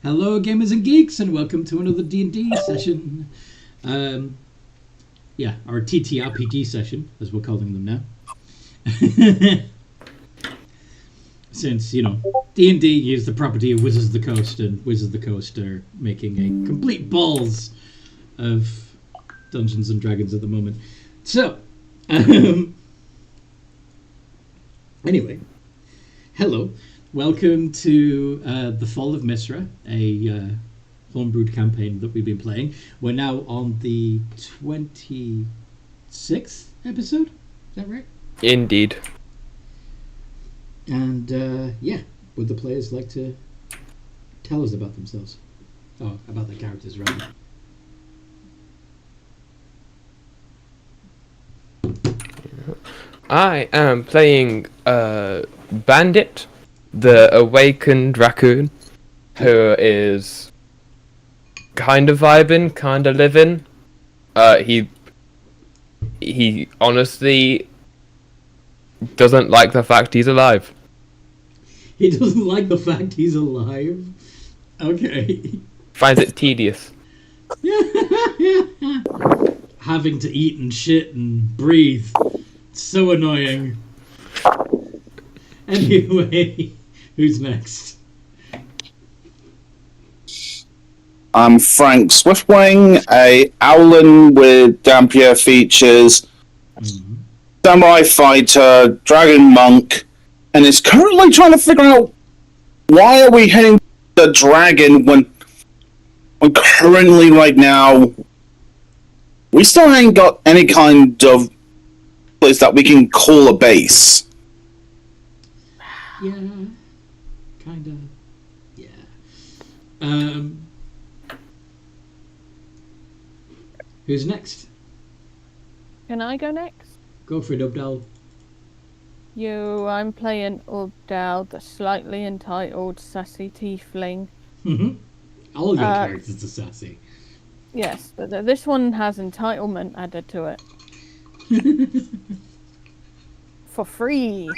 Hello, gamers and geeks, and welcome to another D&D session. Our TTRPG session, as we're calling them now. Since, D&D is the property of Wizards of the Coast, and Wizards of the Coast are making a complete balls of Dungeons and Dragons at the moment. So, anyway, hello. Welcome to the Fall of Misra, a homebrewed campaign that we've been playing. We're now on the 26th episode, is that right? Indeed. And, would the players like to tell us about themselves? Oh, about their characters, rather. I am playing Bandit, the awakened raccoon, who is kind of vibing, kind of living. He honestly doesn't like the fact he's alive. He doesn't like the fact he's alive? Okay. Finds it tedious. Having to eat and shit and breathe. It's so annoying. Anyway, who's next? I'm Frank Swiftwing, a Owlin with Dampier features, samurai fighter, dragon monk, and is currently trying to figure out why are we heading to the dragon when currently right now we still ain't got any kind of place that we can call a base. Yeah, kinda. Yeah. Who's next? Can I go next? Go for it, Ubdal. I'm playing Ubdal, the slightly entitled sassy tiefling. All of your characters are sassy. Yes, but this one has entitlement added to it. For free.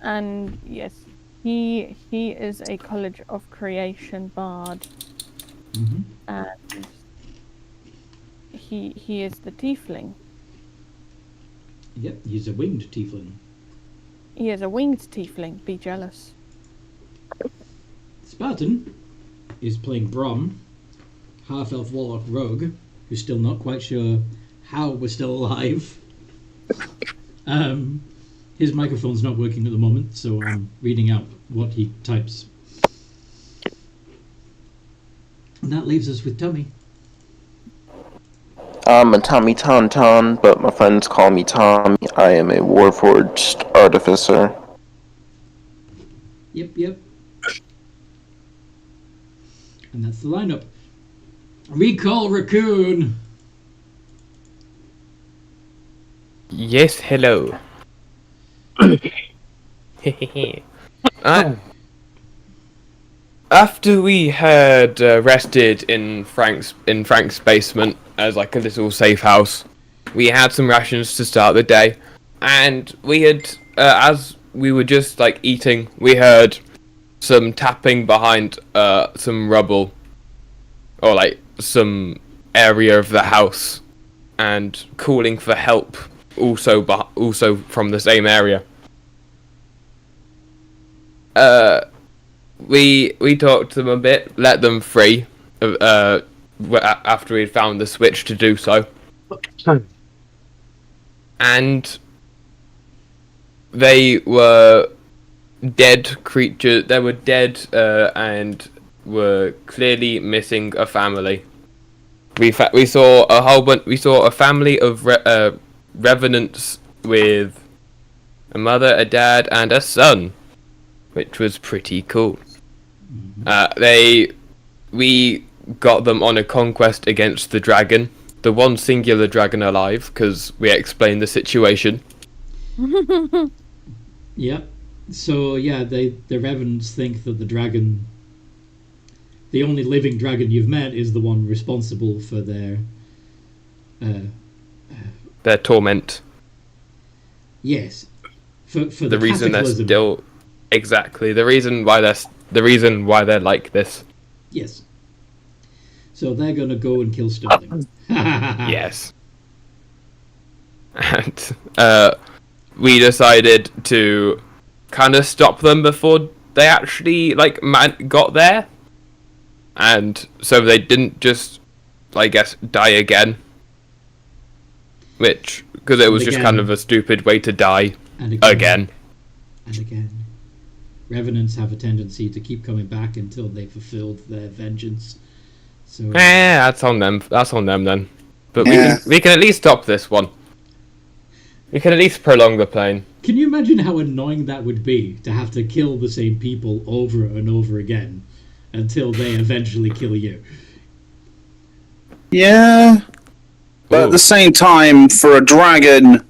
And yes, he is a College of Creation bard. And he is the tiefling. Yep, he's a winged tiefling. He is a winged tiefling, be jealous. Spartan is playing Brom, half-elf warlock rogue, who's still not quite sure how we're still alive. His microphone's not working at the moment, so I'm reading out what he types. And that leaves us with Tommy. I'm a Tommy Tauntaun, but my friends call me Tommy. I am a Warforged Artificer. Yep. And that's the lineup. Recall Raccoon! Yes, hello. After we had rested in Frank's basement as like a little safe house, we had some rations to start the day, and we had as we were just like eating, we heard some tapping behind some rubble or like some area of the house, and calling for help also from the same area. We talked to them a bit, let them free after we'd found the switch to do so. And they were dead creatures. They were dead and were clearly missing a family. We saw a whole bunch. We saw a family of revenants with a mother, a dad, and a son, which was pretty cool. We got them on a conquest against the dragon, the one singular dragon alive, because we explained the situation. Yep. So the revenants think that the dragon, the only living dragon you've met, is the one responsible for their torment. Yes. For the reason they're cataclysm. still exactly the reason why they're the reason why they're like this. Yes. So they're going to go and kill Sterling. Yes. And we decided to kind of stop them before they actually got there, and so they didn't just, I guess, die again. Which, because it was just kind of a stupid way to die And again. And again. Revenants have a tendency to keep coming back until they've fulfilled their vengeance. So That's on them. That's on them then. But Yeah. we can at least stop this one. We can at least prolong the plane. can you imagine how annoying that would be to have to kill the same people over and over again until they eventually kill you? Yeah. But at Ooh. the same time, for a dragon,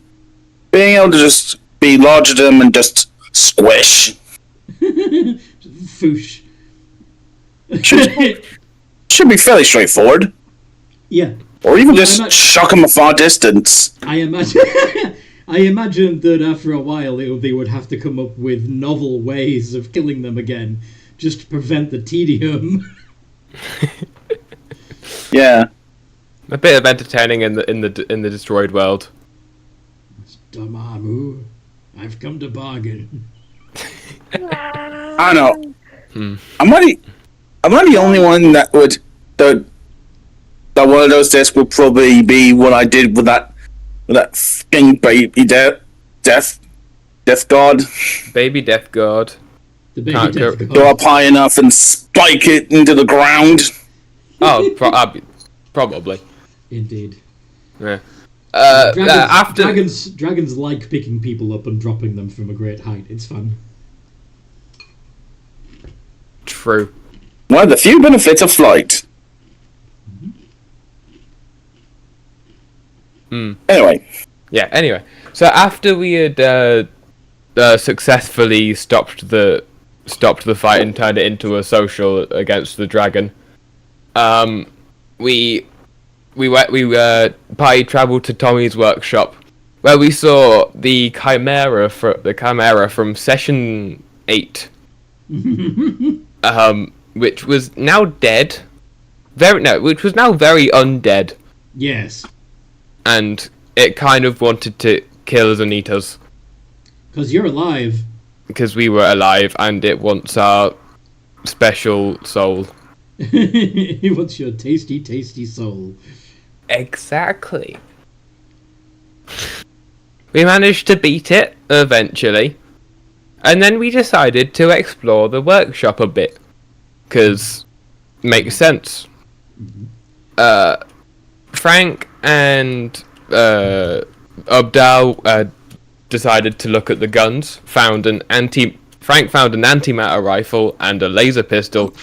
being able to just be larger than them and just squish Foosh. should be fairly straightforward. Yeah, Or even Well, just I'm not- shock them a far distance. I imagine. I imagine that after a while they would have to come up with novel ways of killing them again, just to prevent the tedium. Yeah. A bit of entertaining in the destroyed world. Damamu, I've come to bargain. I know. Am I the only one that would that one of those discs would probably be what I did with that fucking baby death god? Baby Death God. The baby Can't death go- god. Go up high enough and spike it into the ground. Oh, probably. Indeed. Yeah. Dragons like picking people up and dropping them from a great height. It's fun. True. One of the few benefits of flight. Anyway, Yeah. Anyway, so after we had successfully stopped the fight and turned it into a social against the dragon, we travelled to Tommy's workshop, where we saw the chimera from session 8, which was now dead, which was now very undead, Yes, and it kind of wanted to kill us and eat us because you're alive. because we were alive, and it wants our special soul. He wants your tasty, tasty soul. Exactly. We managed to beat it eventually, and then we decided to explore the workshop a bit, because makes sense. Frank and Abdal decided to look at the guns. Frank found an antimatter rifle and a laser pistol.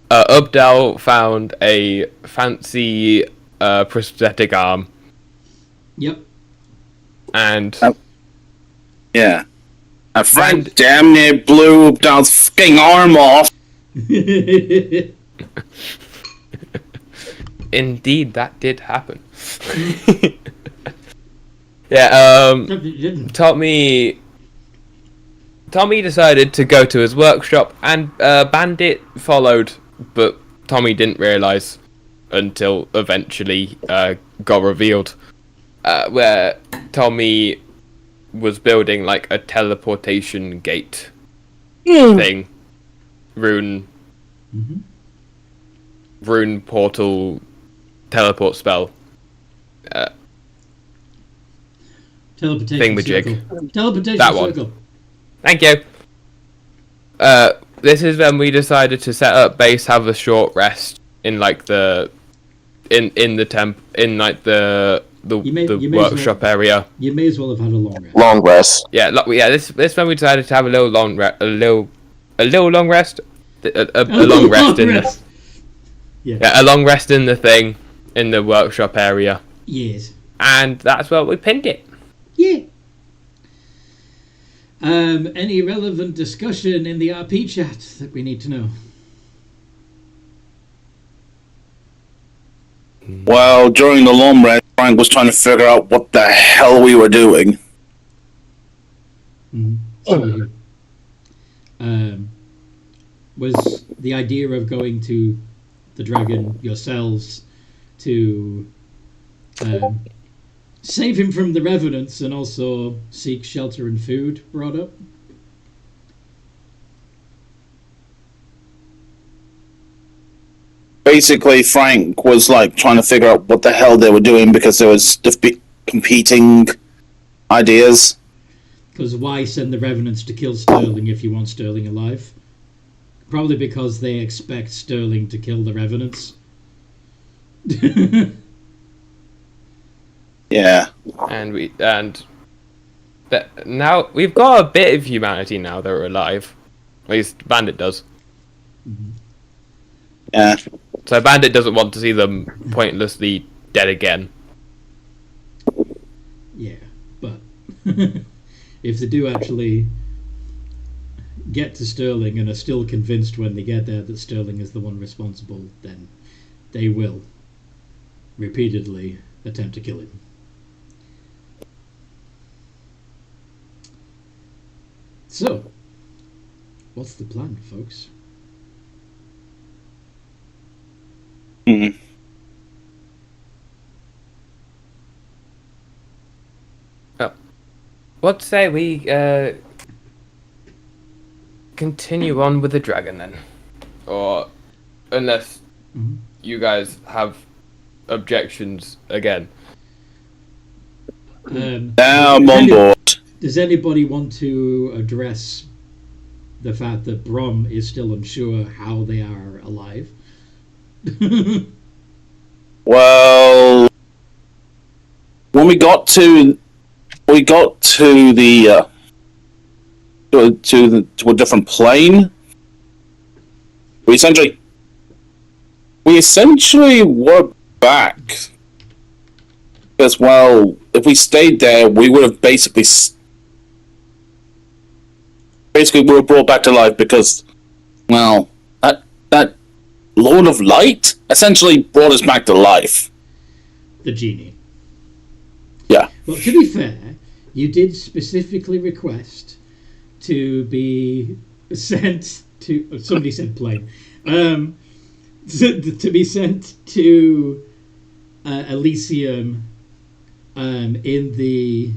Abdal found a fancy prosthetic arm, Yep. and yeah. And Frank And- damn near blew Abdal's fucking arm off. indeed that did happen. Yeah, Tommy decided to go to his workshop, and Bandit followed, but Tommy didn't realise until eventually got revealed, where Tommy was building like a teleportation gate thing, rune portal teleport spell. Teleportation Thingamajig. circle. Teleportation That one. circle. Thank you. This is when we decided to set up base, have a short rest in like the in like the You may as well- workshop area. You may as well have had a long rest. Long rest. Yeah, this when we decided to have a little long rest, a little long rest, a long rest in the a long rest in the thing in the workshop area, Yes. and that's where we pinned it. Yeah. Any relevant discussion in the RP chat that we need to know? Well, during the long rest, Frank was trying to figure out what the hell we were doing. So, was the idea of going to the dragon yourselves to save him from the revenants and also seek shelter and food brought up? Basically, Frank was like trying to figure out what the hell they were doing because there was competing ideas. Because why send the revenants to kill Sterling if you want Sterling alive? Probably because they expect Sterling to kill the revenants. Yeah. Now we've got a bit of humanity now that are alive. At least Bandit does. Yeah. So Bandit doesn't want to see them pointlessly dead again. Yeah, but if they do actually get to Sterling and are still convinced when they get there that Sterling is the one responsible, then they will repeatedly attempt to kill him. So, what's the plan, folks? Mm-hmm. What say we continue on with the dragon then? Or unless you guys have objections again. Now I'm on board. Does anybody want to address the fact that Brom is still unsure how they are alive? Well, when we got to the to a different plane, we essentially were back. Because, well, if we stayed there, we would have basically we were brought back to life because, well, that Lord of Light essentially brought us back to life. The genie. Yeah. Well, to be fair, you did specifically request to be sent to... somebody said plane. To be sent to Elysium in the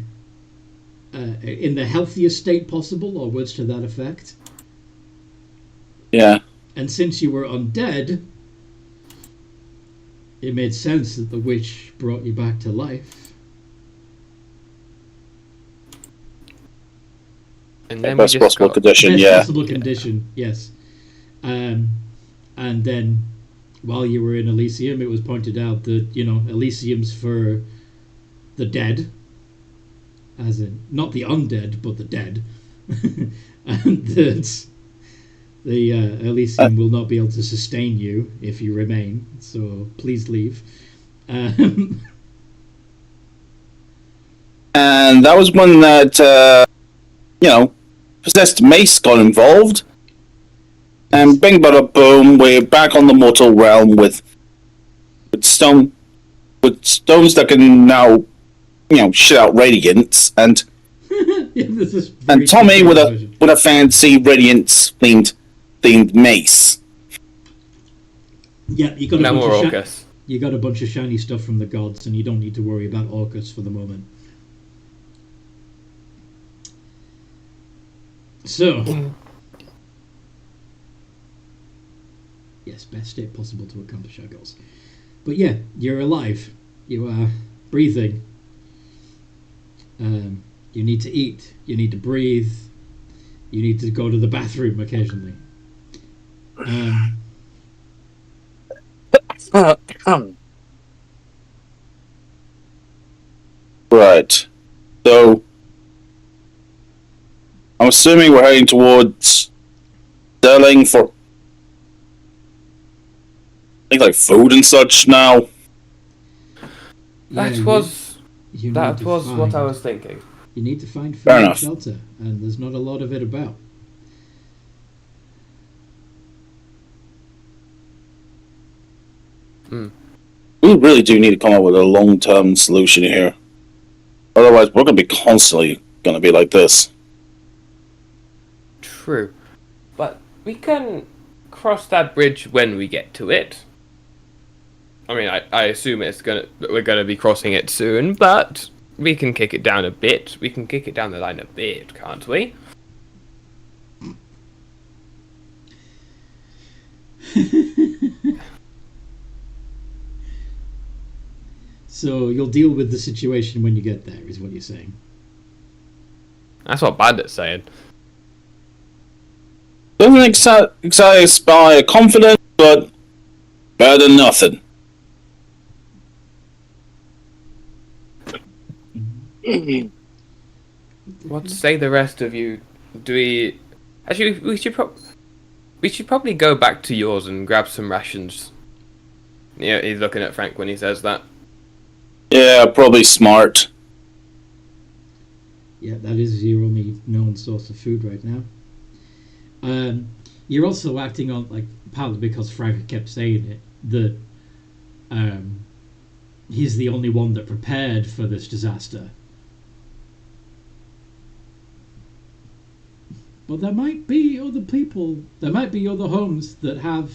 healthiest state possible, or words to that effect. Yeah. And since you were undead, it made sense that the witch brought you back to life. And then best possible condition, best yeah. possible condition, yes. And then, while you were in Elysium, it was pointed out that, Elysium's for the dead. As in, not the undead, but the dead. And that the Elysium will not be able to sustain you if you remain, so please leave. And that was when that, possessed mace got involved. And bing bada boom, we're back on the mortal realm with stones that can now, shit out radiance, and Yeah, this is very Tommy with version. a fancy radiance themed mace. Yeah, you got a No bunch more of Orcus. you got a bunch of shiny stuff from the gods, and you don't need to worry about Orcus for the moment. So, yes, best state possible to accomplish our goals. But yeah, you're alive. You are breathing. You need to eat. You need to breathe. You need to go to the bathroom occasionally. Right. So, I'm assuming we're heading towards Sterling for, I think, like food and such now. Yeah, That was you that need to was what I find- was thinking. You need to find food Fair and enough. shelter, and there's not a lot of it about. We really do need to come up with a long-term solution here. Otherwise, we're going to be constantly going to be like this. True, but we can cross that bridge when we get to it. I mean, I assume we're gonna be crossing it soon, but we can kick it down a bit. We can kick it down the line a bit, can't we? So you'll deal with the situation when you get there, is what you're saying. That's what Bandit's saying. Doesn't exactly inspire confidence, but better than nothing. What say the rest of you? Do we... Actually, we should probably go back to yours and grab some rations. Yeah, he's looking at Frank when he says that. Yeah, probably smart. Yeah, that is your only known source of food right now. You're also acting on, like, partly because Frank kept saying it, that he's the only one that prepared for this disaster. But there might be other people, there might be other homes that have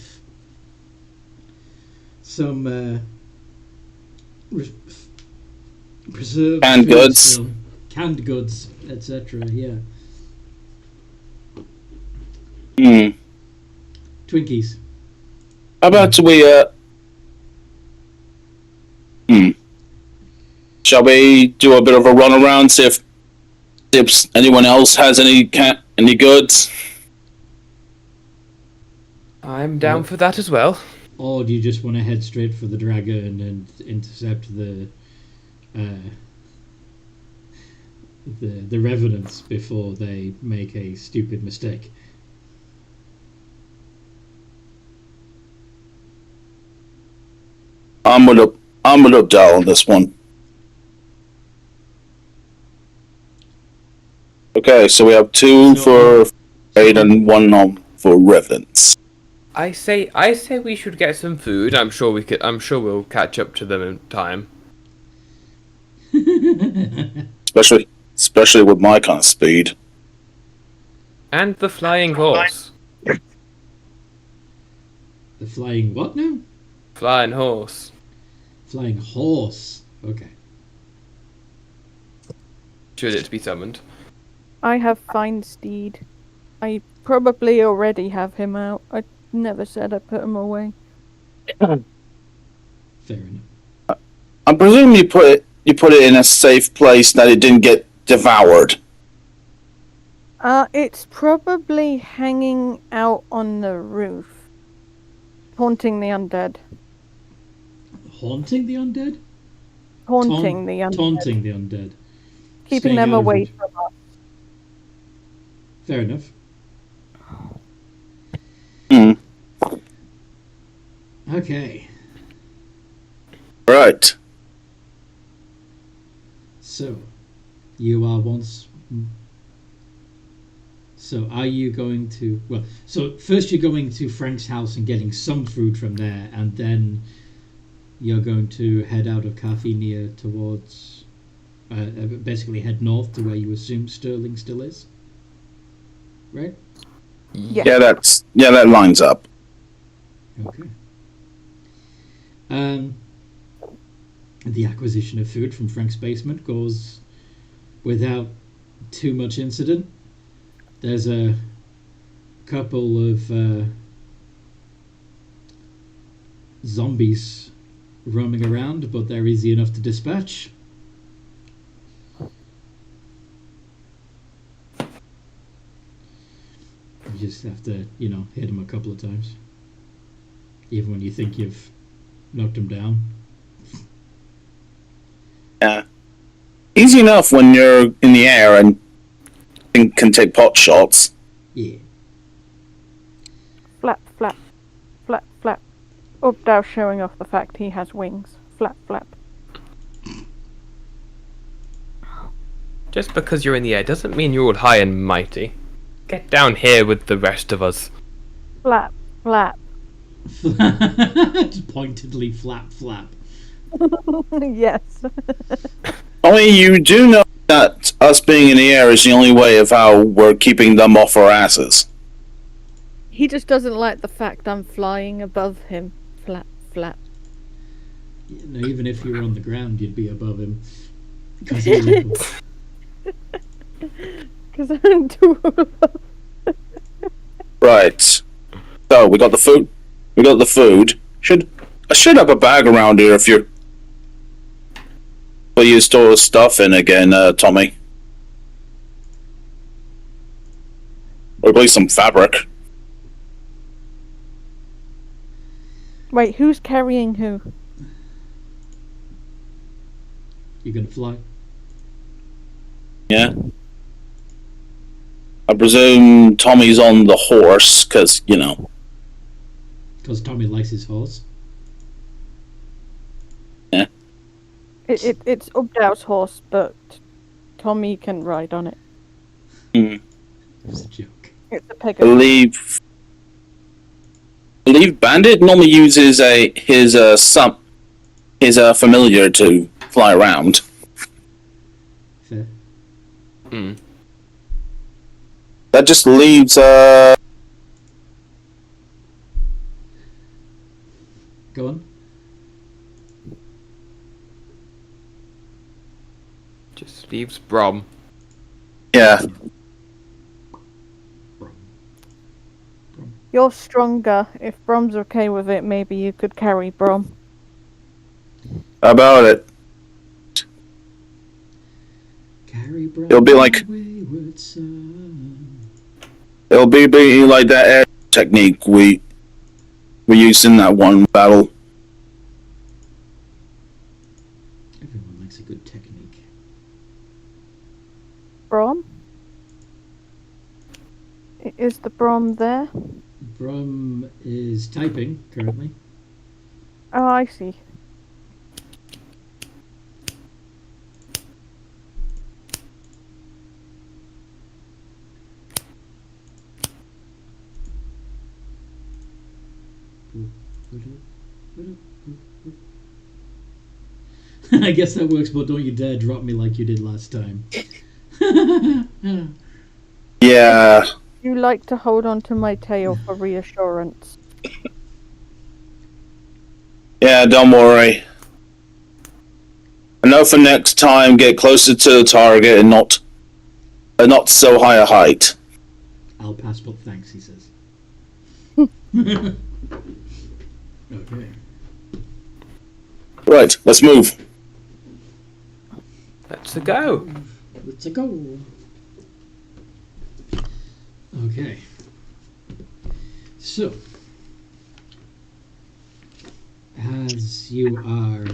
some preserved canned food goods. still. Canned goods, etc. Yeah. Twinkies. How about we, shall we do a bit of a run around, see if anyone else has any goods? I'm down for that as well. Or do you just want to head straight for the dragon and intercept the revenants before they make a stupid mistake? I'm gonna dial on this one. Okay, so we have two for trade and one for revenants. I say we should get some food. I'm sure we'll catch up to them in time. Especially with my kind of speed. And the flying horse. The flying what now? Flying horse. Flying horse. Okay. Should it be summoned? I have Find Steed. I probably already have him out. I never said I put him away. Fair enough. I presume you put it in a safe place that it didn't get devoured. It's probably hanging out on the roof, haunting the undead. Haunting the undead? Haunting the undead. Taunting the undead. Keeping Staying them out of away reach. from us. Fair enough. Okay. Right. So, you are once... So, are you going to... Well, so first you're going to Frank's house and getting some food from there, and then you're going to head out of Carthenia towards... basically head north to where you assume Sterling still is? Right? Yeah, that lines up. Okay. The acquisition of food from Frank's basement goes without too much incident. There's a couple of zombies roaming around, but they're easy enough to dispatch. You just have to, hit them a couple of times. Even when you think you've knocked them down. Yeah. Easy enough when you're in the air and can take pot shots. Yeah. Flap, flap, flap, flap. Ubdao showing off the fact he has wings. Flap, flap. Just because you're in the air doesn't mean you're all high and mighty. Get down here with the rest of us. Flap, flap. Just pointedly flap, flap. Yes. I mean, you do know that us being in the air is the only way of how we're keeping them off our asses. He just doesn't like the fact I'm flying above him. Flap, flap. You know, even if you were on the ground, you'd be above him. Because you're little. Because I'm too. Right. So we got the food. I should have a bag around here if you're. Will you store stuff in again, Tommy? Or at least some fabric. Wait, who's carrying who? You're gonna fly. Yeah. I presume Tommy's on the horse, because, you know. Because Tommy likes his horse. Yeah. It's Ubdau's horse, but Tommy can ride on it. Mm. It was a joke. It's a I Pegasus. believe Bandit normally uses his familiar to fly around. Fair. Hmm. That just leaves Go on. Just leaves Brom. yeah. You're stronger. If Brom's okay with it, maybe you could carry Brom. How about it? Carry Brown It'll be like- wayward son. It'll be like that air technique we used in that one battle. Everyone likes a good technique. Brom? Is the Brom there? Brum is typing currently. Oh, I see. I guess that works, but don't you dare drop me like you did last time. Yeah. You like to hold on to my tail for reassurance. Yeah, don't worry. I know for next time, get closer to the target and not so high a height. I'll pass, but thanks, he says. Okay. Right, let's move. Let's go. Let's go. Okay. So, as you are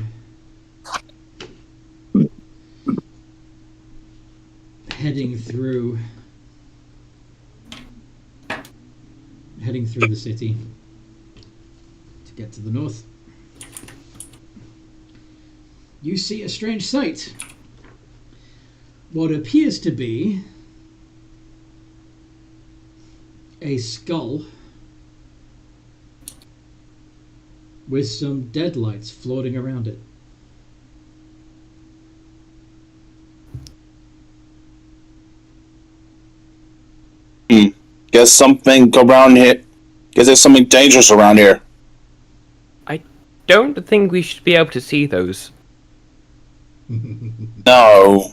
heading through the city to get to the north, you see a strange sight. What appears to be a skull with some deadlights floating around it. Guess something around here. Guess there's something dangerous around here. I don't think we should be able to see those. No.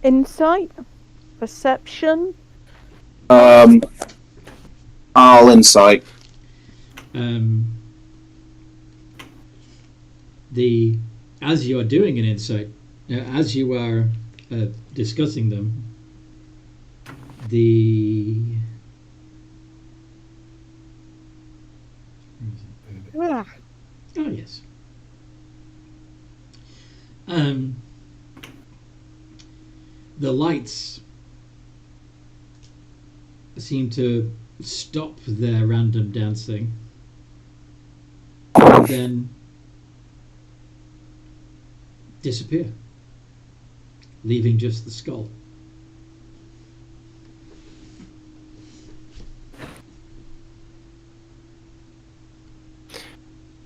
Insight? Perception? I'll insight. As you are doing an insight, as you are discussing them, Ah. oh yes, the lights seem to stop their random dancing and then disappear, leaving just the skull.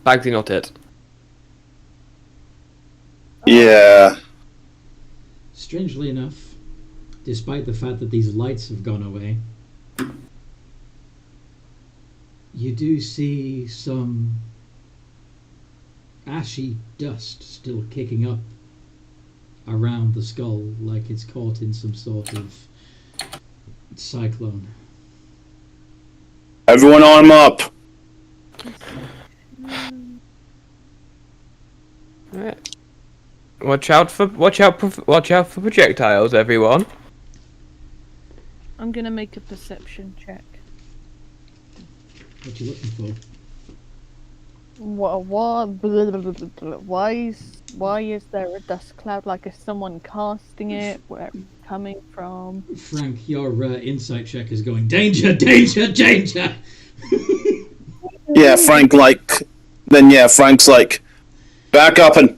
Likely not it. Yeah. Strangely enough, despite the fact that these lights have gone away, you do see some ashy dust still kicking up around the skull, like it's caught in some sort of cyclone. Everyone arm up. Right. Watch out for projectiles, everyone. I'm gonna make a perception check. What you looking for? What? Why is there a dust cloud? Like, is someone casting it? Where it's coming from? Frank, your insight check is going, danger, danger, danger! Yeah, Frank's like, back up and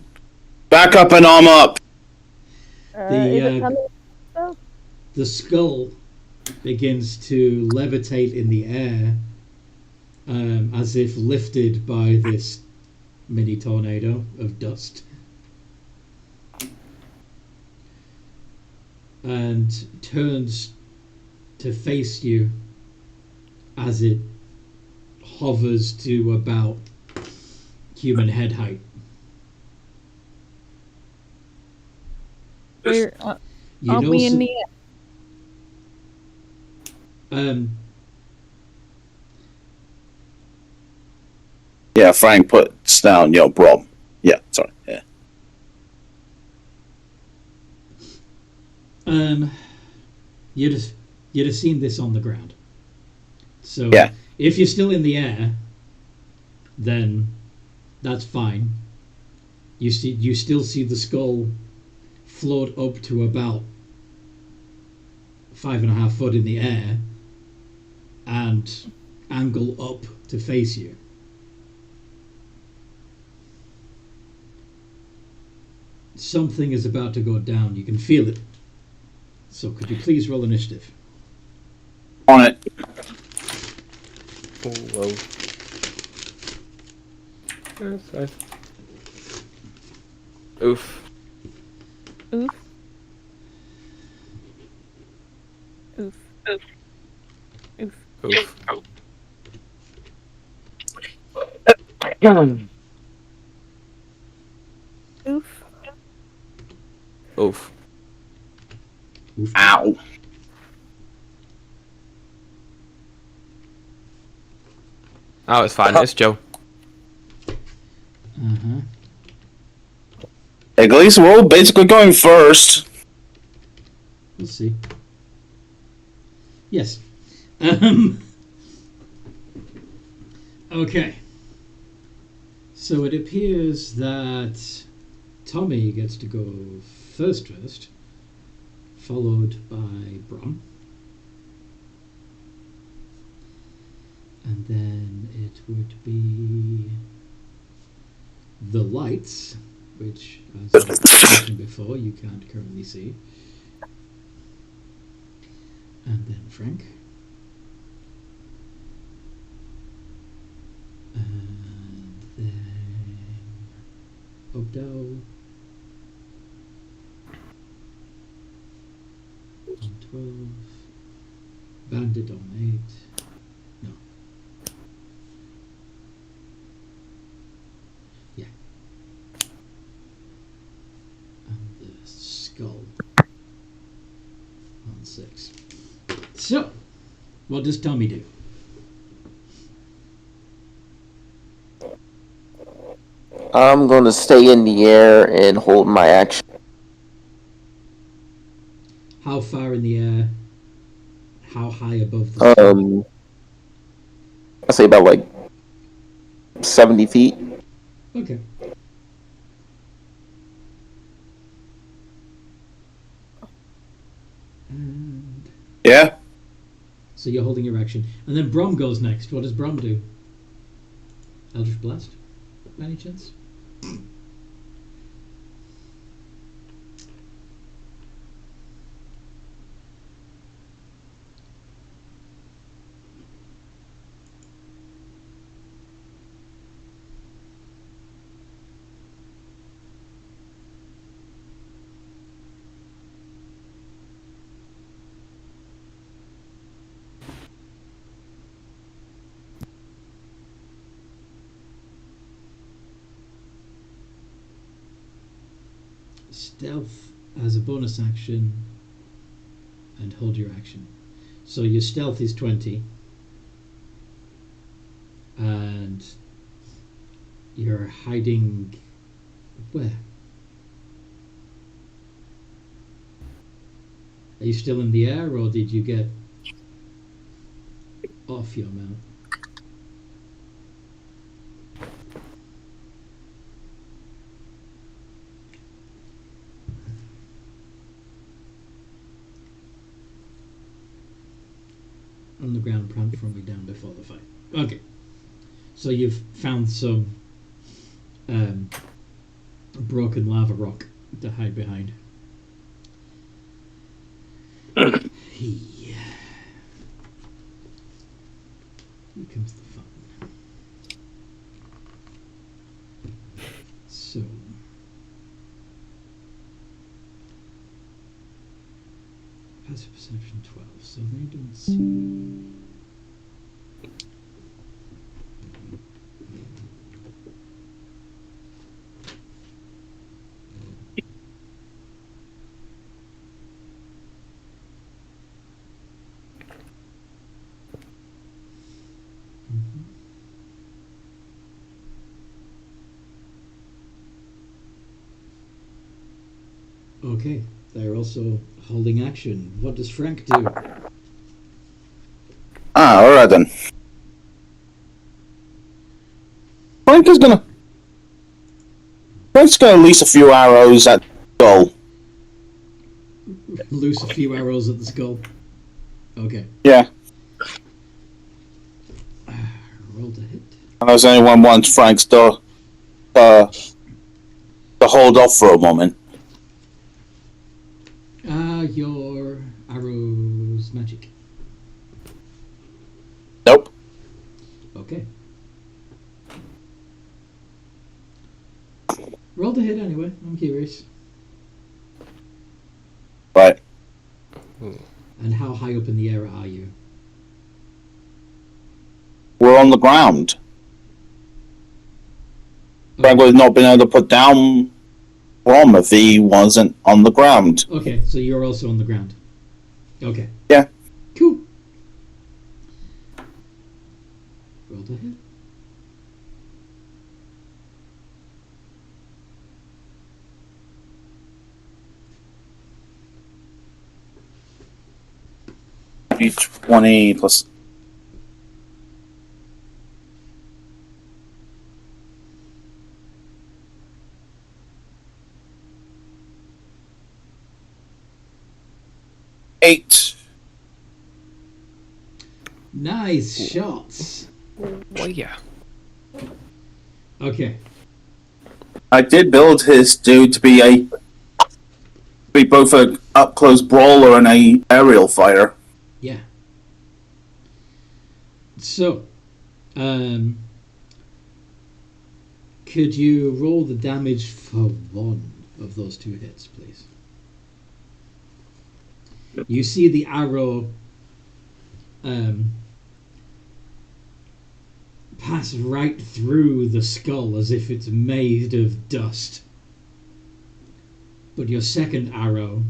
arm up. Is it coming? The skull begins to levitate in the air, as if lifted by this mini tornado of dust, and turns to face you as it hovers to about human head height. Where, You aren't know we in some- the air? Yeah, Frank puts down your bro. Yeah, sorry. Yeah. You'd have seen this on the ground. So Yeah. if you're still in the air, then that's fine. You still see the skull float up to about 5.5 foot in the air and angle up to face you. Something is about to go down. You can feel it. So could you please roll initiative? On it. Oh, whoa. That's nice. Oof. Oof. Oof. Oof. Oof. Oof. Oof. Oof. Ow. Oh, it's fine. It's Joe. Uh-huh. At least we're all basically going first. We'll see. Yes. Okay. So it appears that Tommy gets to go first, followed by Bron. And then it would be the lights, which, as I mentioned before, you can't currently see. And then Frank. And then Odell on 12. Bandit on 8. No. Yeah. And the skull on 6. So, what does Tommy do? I'm going to stay in the air and hold my action. How far in the air? How high above the skull? I say about like 70 feet. Okay. And Yeah. so you're holding your action. And then Brom goes next. What does Brom do? Eldritch Blast? By any chance? stealth as a bonus action and hold your action. So your stealth is 20 and you're hiding where? Are you still in the air or did you get off your mount? On the ground, from me down before the fight. Okay. So you've found some broken lava rock to hide behind. Yeah. Here comes the fun. So passive perception 12, so they don't see. Okay, they're also holding action. What does Frank do? Alright then. Frank's gonna release a few arrows at the skull. Loose a few arrows at the skull. Okay. Yeah. Roll to hit. Unless anyone wants Frank's to hold off for a moment. Your arrows magic. Nope. Okay. Roll to hit anyway. I'm curious. Right. And how high up in the air are you? We're on the ground. Frank would have not been able to put down Rom if he wasn't on the ground. Okay, so you're also on the ground. Okay. Yeah. Cool. Roll to hit. Each 20 plus. Eight. Nice shots. Well, yeah. Okay. I did build his dude to be both a up close brawler and a aerial fighter. Yeah. So, could you roll the damage for one of those two hits, please? You see the arrow pass right through the skull as if it's made of dust. But your second arrow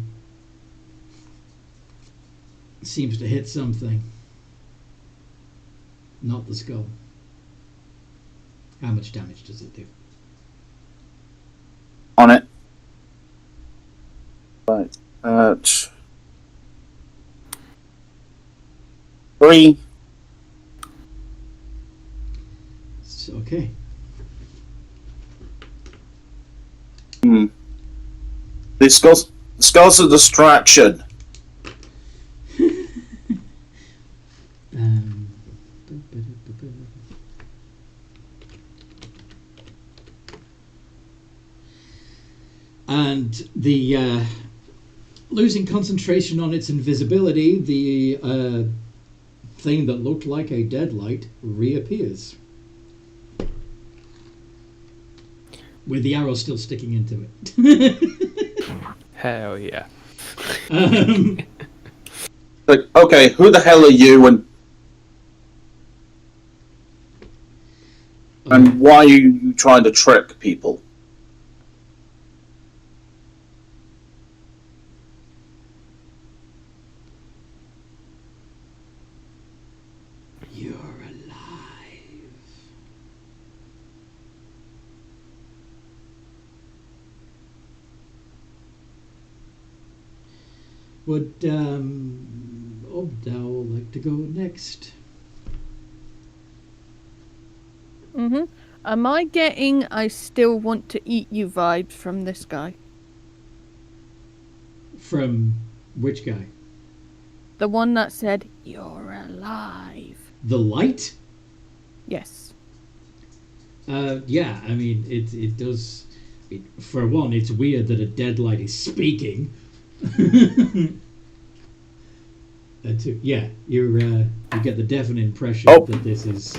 seems to hit something. Not the skull. How much damage does it do? On it. Right. 3. It's okay. The skull's a distraction. And the losing concentration on its invisibility, the thing that looked like a deadlight reappears. With the arrow still sticking into it. Hell yeah. Like, okay, who the hell are you and why are you trying to trick people? You're alive. Would Obdow like to go next? Am I getting I still want to eat you vibes from this guy? From which guy? The one that said, "You're alive." The light? Yes. Yeah, I mean, it does. For one, it's weird that a dead light is speaking. Two, yeah, you get the definite impression that this is.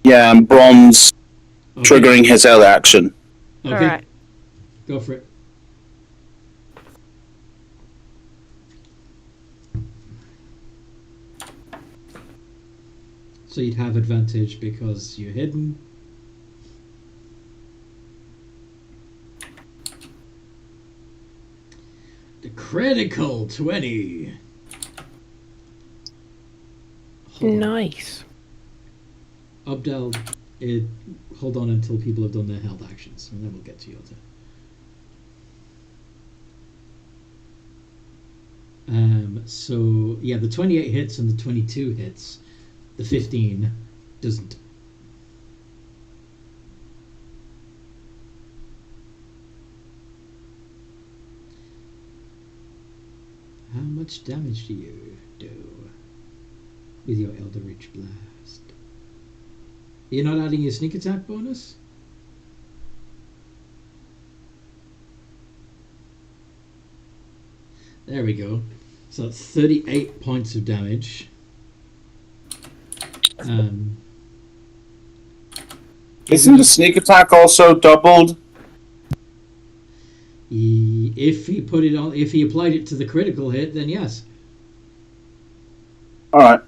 Yeah, and Bronze Okay. triggering his L action. Okay, Alright. go for it. So you'd have advantage because you're hidden. The critical 20. Hold on. Nice. Obdel, hold on until people have done their held actions, and then we'll get to your turn. So, yeah, the 28 hits and the 22 hits. The 15 doesn't. How much damage do you do with your Eldritch Blast? You're not adding your sneak attack bonus? There we go. So that's 38 points of damage. Isn't the sneak attack also doubled? If he put it on, if he applied it to the critical hit, then yes. Alright.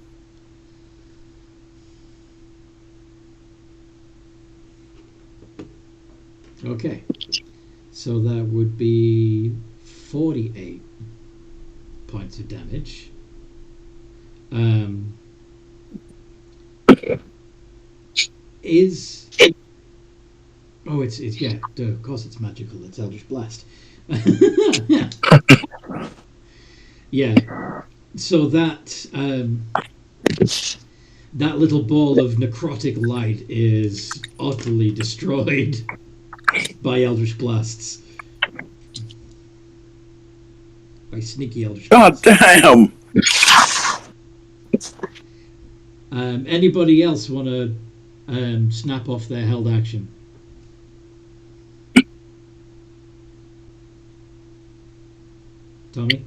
Okay. So that would be 48 points of damage. It's yeah, of course it's magical, it's Eldritch Blast. Yeah. So that that little ball of necrotic light is utterly destroyed by Eldritch Blasts. By sneaky Eldritch God Blasts. damn! Anybody else want to snap off their held action? Tommy?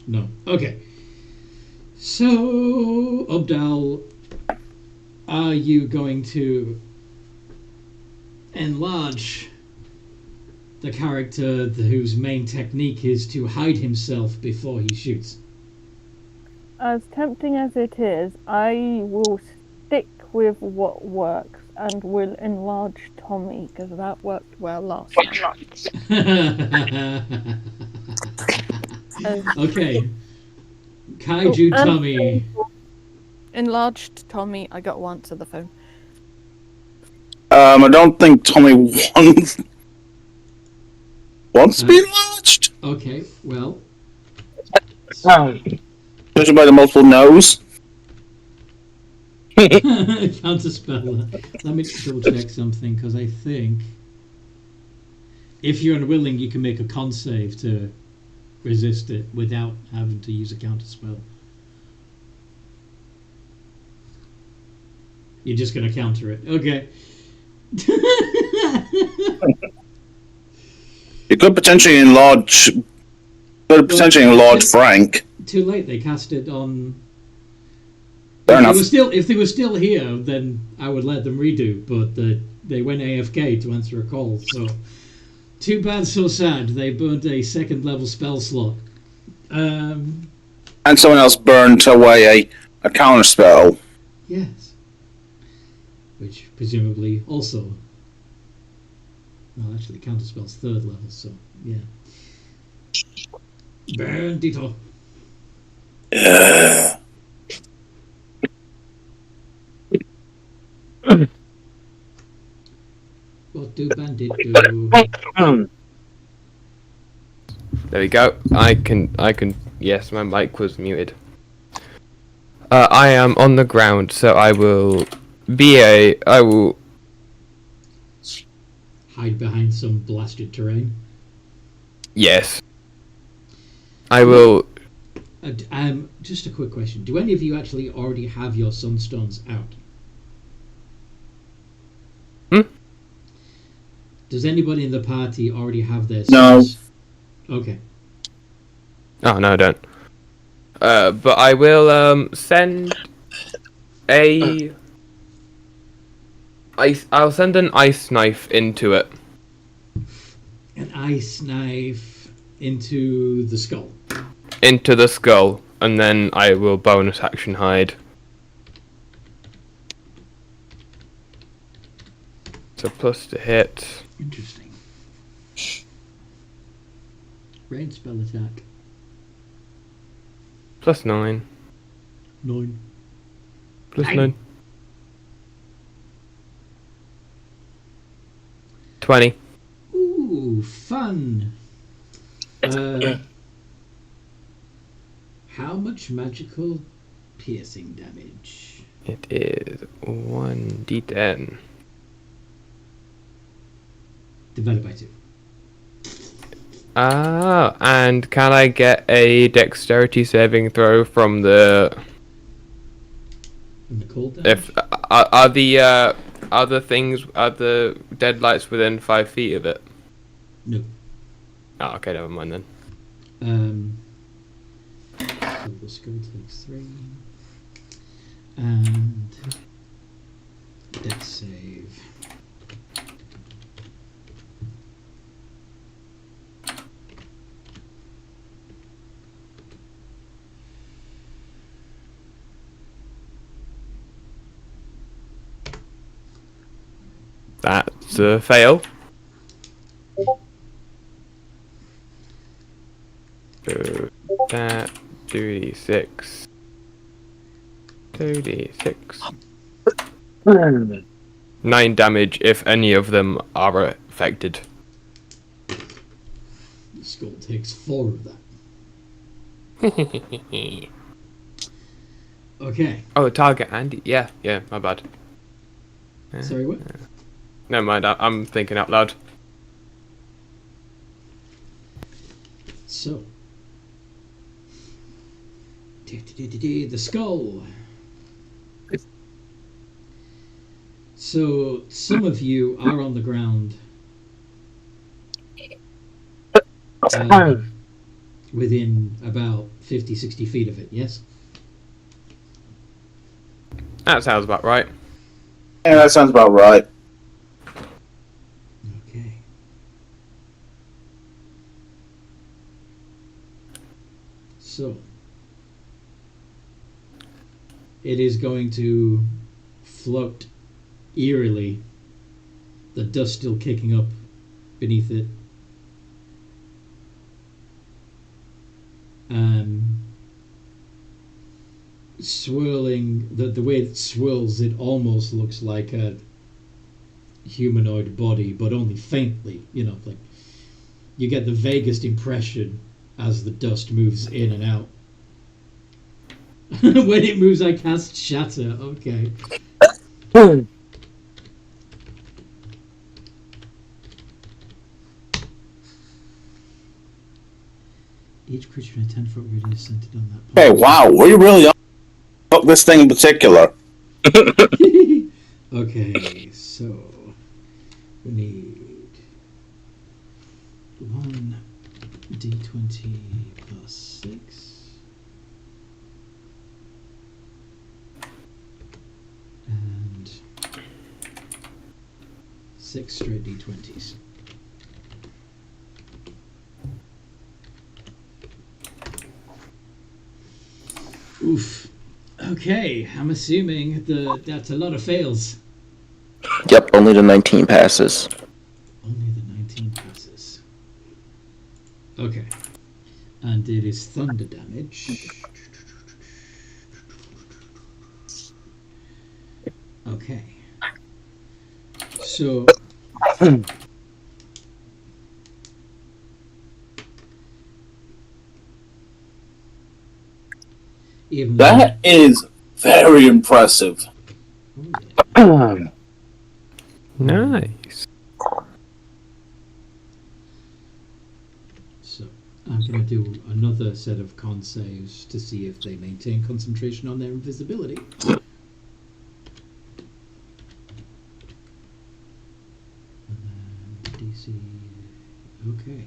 No. Okay. So, Obdal, are you going to enlarge the character whose main technique is to hide himself before he shoots? As tempting as it is, I will stick with what works and will enlarge Tommy because that worked well last time. Okay. Kaiju Tommy. Enlarged Tommy, I got to answer the phone. I don't think Tommy wants to be enlarged. Okay, well. Judging by the multiple no's. Counterspell. Let me double check something because I think if you're unwilling, you can make a con save to resist it without having to use a counterspell. You're just going to counter it. Okay. You could potentially enlarge. Frank. Too late. They cast it on. Fair enough. If they were still here, then I would let them redo. But they went AFK to answer a call. So too bad, so sad. They burned a second level spell slot. And someone else burned away a counter spell. Yes. Which presumably also. Well, actually, counterspell's third level. So yeah. Bandito. What do bandit do? There we go. I can. Yes, my mic was muted. I am on the ground, so I will Hide behind some blasted terrain. Yes. I will. Just a quick question. Do any of you actually already have your sunstones out? Does anybody in the party already have their suns? No. Okay. Oh no, I don't. But I will send a I'll send an ice knife into it. An ice knife into the skull. Into the skull, and then I will bonus action hide. So plus to hit. Interesting. Range spell attack. Plus 9. 9. Plus 9. 20. Ooh, fun. How much magical piercing damage? It is 1d10. Divided by 2. Ah, and can I get a dexterity saving throw from the? From the cold damage? If are the deadlights within 5 feet of it? No. Oh, okay, never mind then. So the skull takes 3. And dex save. That's a fail. So that 2d6. 2d6. 9 damage if any of them are affected. The skull takes 4 of that. Okay. Oh, target Andy. Yeah, my bad. Sorry, what? Never mind, I'm thinking out loud. So. The skull. So, some of you are on the ground. Within about 50, 60 feet of it, yes? That sounds about right. Yeah, that sounds about right. Okay. So, it is going to float eerily, the dust still kicking up beneath it. Swirling, the way it swirls, it almost looks like a humanoid body, but only faintly, like you get the vaguest impression as the dust moves in and out. When it moves, I cast Shatter. Okay. Each creature in a 10-foot radius centered on that point. Hey, wow, we really are this thing in particular. Okay, so we need 1 d20 plus 6 and 6 straight d20s. Oof. Okay, I'm assuming that's a lot of fails. Yep, only the 19 passes. Only the 19 passes. Okay. And it is thunder damage. Okay. So even That is very impressive. Nice. So I'm going to do another set of con saves to see if they maintain concentration on their invisibility. DC. Okay.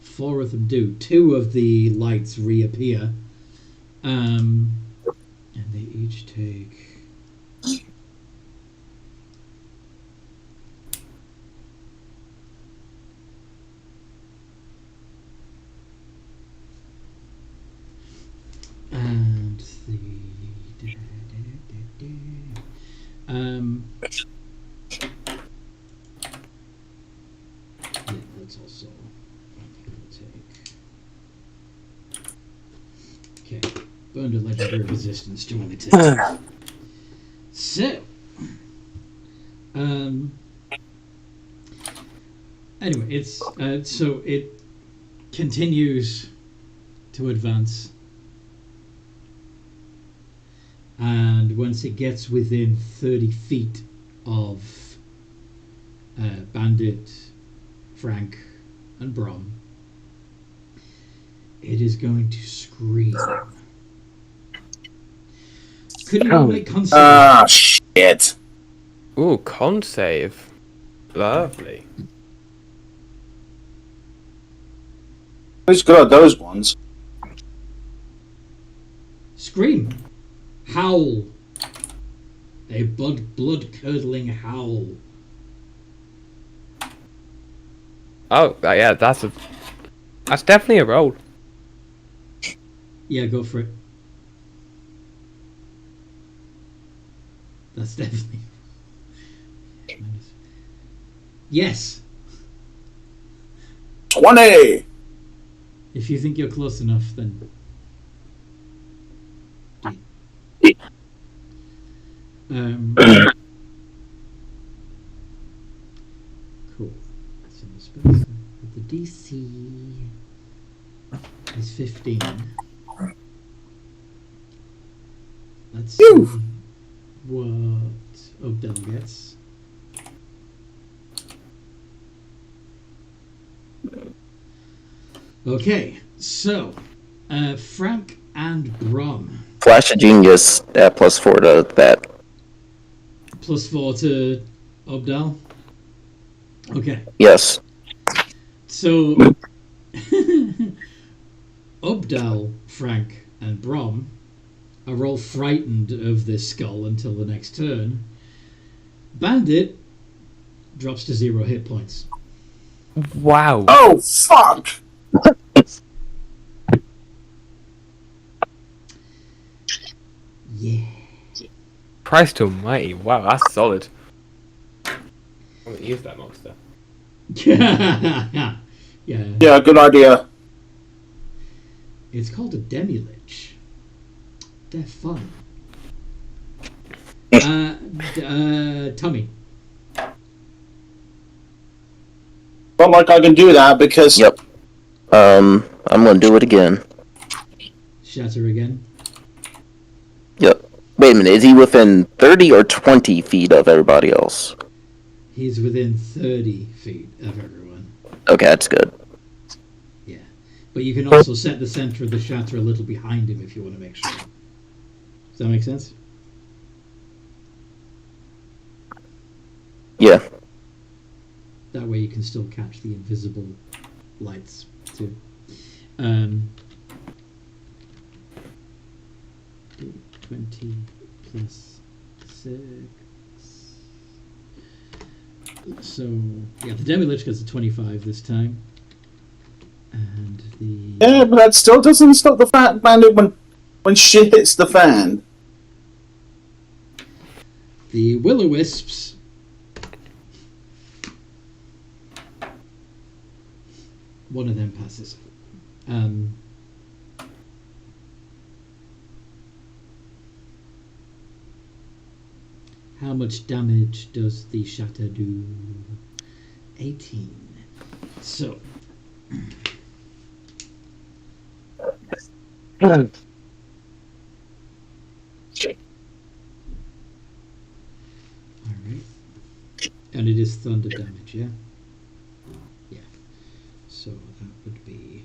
4 of them do. 2 of the lights reappear. And they each take... And the... yeah, that's also... Okay, burned a legendary resistance to only take. So, anyway, it's so it continues to advance, and once it gets within 30 feet of Bandit, Frank, and Brom, it is going to scream. Could you all make con save? Ah, shit. Ooh, con save. Lovely. Who's good at those ones? Scream. Howl. A blood-curdling howl. Oh, yeah, that's definitely a roll. Yeah, go for it. That's definitely... Yes! 20! If you think you're close enough, then... Cool. So the DC is 15. Let's see what Odell gets. Okay, so Frank and Brom. Flash of Genius at +4 to that. +4 to Obdal. Okay. Yes. So Obdal, Frank, and Brom are all frightened of this skull until the next turn. Bandit drops to 0 hit points. Wow. Oh, fuck! Yeah. Christ almighty. Wow, that's solid. I'm going to use that monster. Yeah. Yeah, good idea. It's called a demi-lich. They're fun. Tommy. Not like I can do that because... Yep. I'm gonna do it again. Shatter again. Yep. Wait a minute, is he within 30 or 20 feet of everybody else? He's within 30 feet of everyone. Okay, that's good. Yeah. But you can also set the center of the shatter a little behind him if you want to make sure. Does that make sense? Yeah. That way you can still catch the invisible lights too. 20 plus 6. So, yeah, the Demi-Lich gets a 25 this time. And the... Yeah, but that still doesn't stop the Fat Bandit when shit hits the fan. The Will-O-Wisps one of them passes. How much damage does the shatter do? 18. So. Alright. And it is thunder damage, yeah? Yeah. So that would be...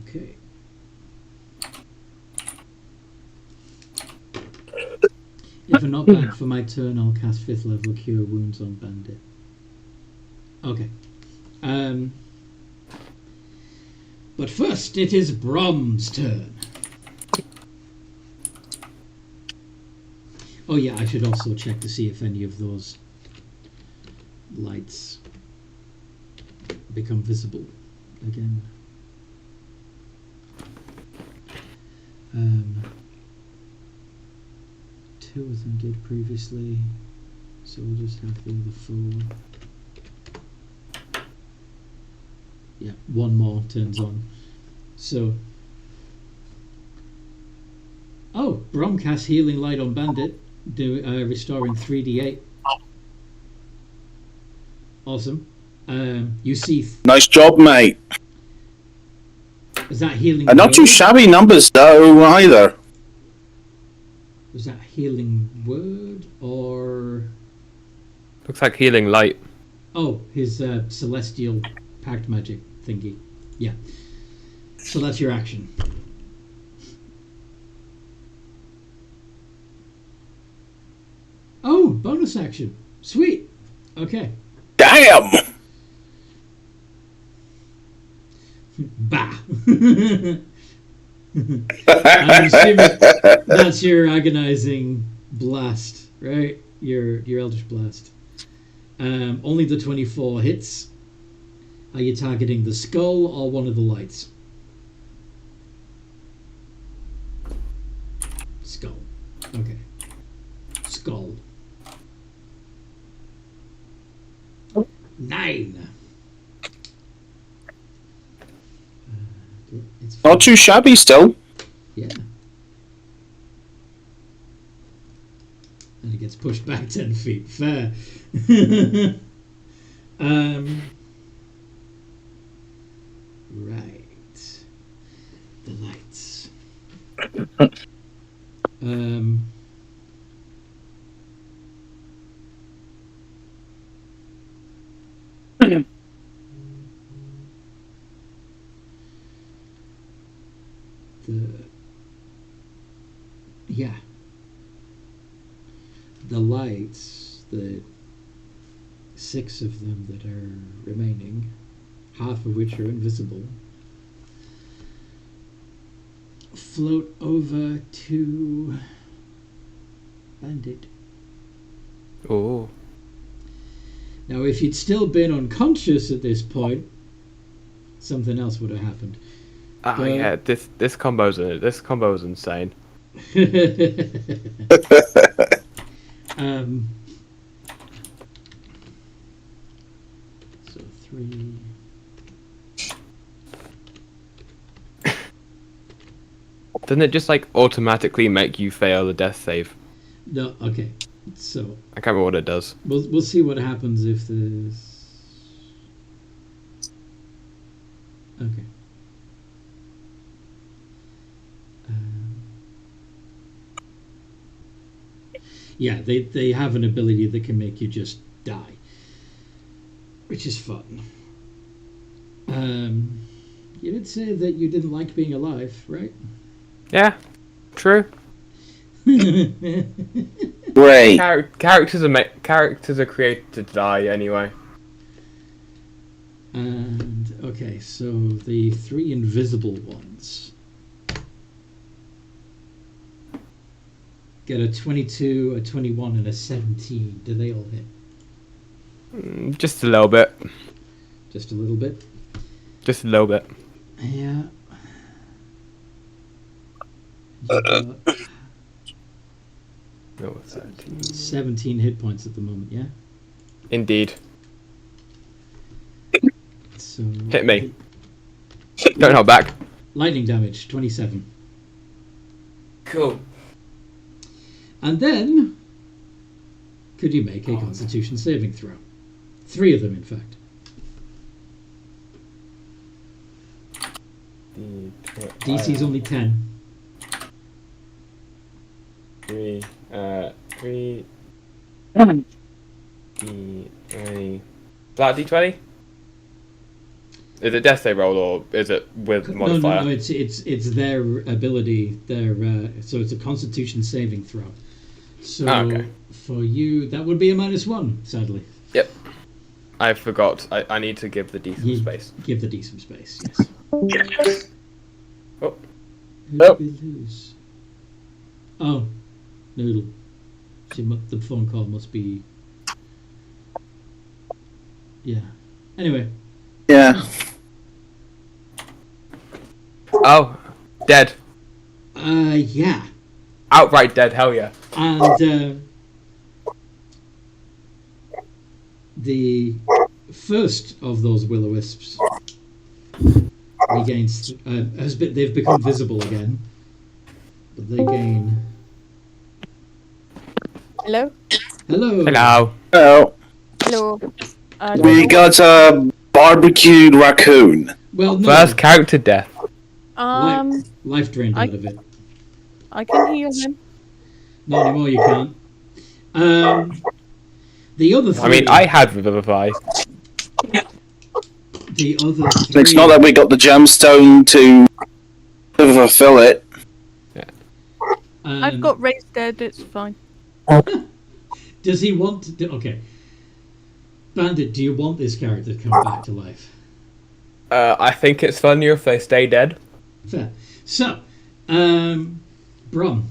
Okay. If I'm not back for my turn, I'll cast 5th level Cure Wounds on Bandit. Okay. But first, it is Brom's turn. Oh yeah, I should also check to see if any of those lights become visible again. Two of them did previously, so we'll just have the other 4. Yeah, one more turns on. So, oh, Brom casts Healing Light on Bandit, restoring 3d8. Awesome. You see. Nice job, mate. Is that healing? And not too shabby numbers though either. Was that healing word or? Looks like healing light. Oh, his celestial pact magic thingy. Yeah. So that's your action. Oh, bonus action. Sweet. Okay. Damn. Bah. I'm assuming that's your agonizing blast, right? Your Eldritch Blast. Only the 24 hits. Are you targeting the skull or one of the lights? Skull. Okay. Skull. 9. It's Not too shabby still. Yeah. And it gets pushed back 10 feet. Fair. Right. The lights. The lights, the 6 of them that are remaining, half of which are invisible, float over to Bandit. Oh. Now, if you'd still been unconscious at this point, something else would have happened. Yeah, this combo is insane. So 3. Doesn't it just like automatically make you fail the death save? No, okay. So I can't remember what it does. we'll see what happens if there's. Okay. Yeah, they have an ability that can make you just die, which is fun. You did say that you didn't like being alive, right? Yeah, true. Great. Characters are created to die anyway. And okay, so the 3 invisible ones get a 22, a 21, and a 17. Do they all hit? Just a little bit. Just a little bit. Just a little bit. Yeah. You've got No, 13. 17 hit points at the moment, yeah? Indeed. So Hit me. Don't hold back. lightning damage, 27. Cool. And then, could you make a Constitution saving throw? 3 of them, in fact. DC's only 10. 3. 3. D3. Is that a D20? Is it death save roll or is it with modifier? No, it's their ability. So it's a Constitution saving throw. So okay. For you, that would be a -1, sadly. Yep. I forgot. I need to give the D some space. Give the D some space, yes. Oh. Who did we lose? Oh, Noodle. The phone call must be... Yeah. Anyway. Yeah. Oh, dead. Yeah. Outright dead, hell yeah. And the first of those will-o-wisps regains... they've become visible again. But they gain... Hello? Hello. Hello. Oh, Hello. we got a barbecued raccoon. Well, no. First character death. Life drained out of it. I can heal him. Not anymore, you can't. The other three... I mean, I had Revivify. The other three... It's not that we got the gemstone to fulfill it. I've got raised dead, it's fine. Does he want to do... Okay. Bandit, do you want this character to come back to life? I think it's funnier if they stay dead. Fair. So, Brom.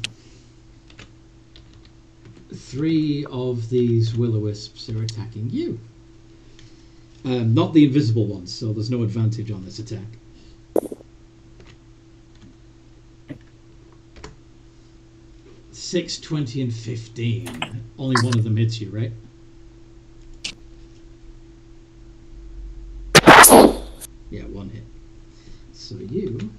3 of these will-o-wisps are attacking you. Not the invisible ones, so there's no advantage on this attack. Six, 20, and 15. Only one of them hits you, right? Yeah, 1 hit. So you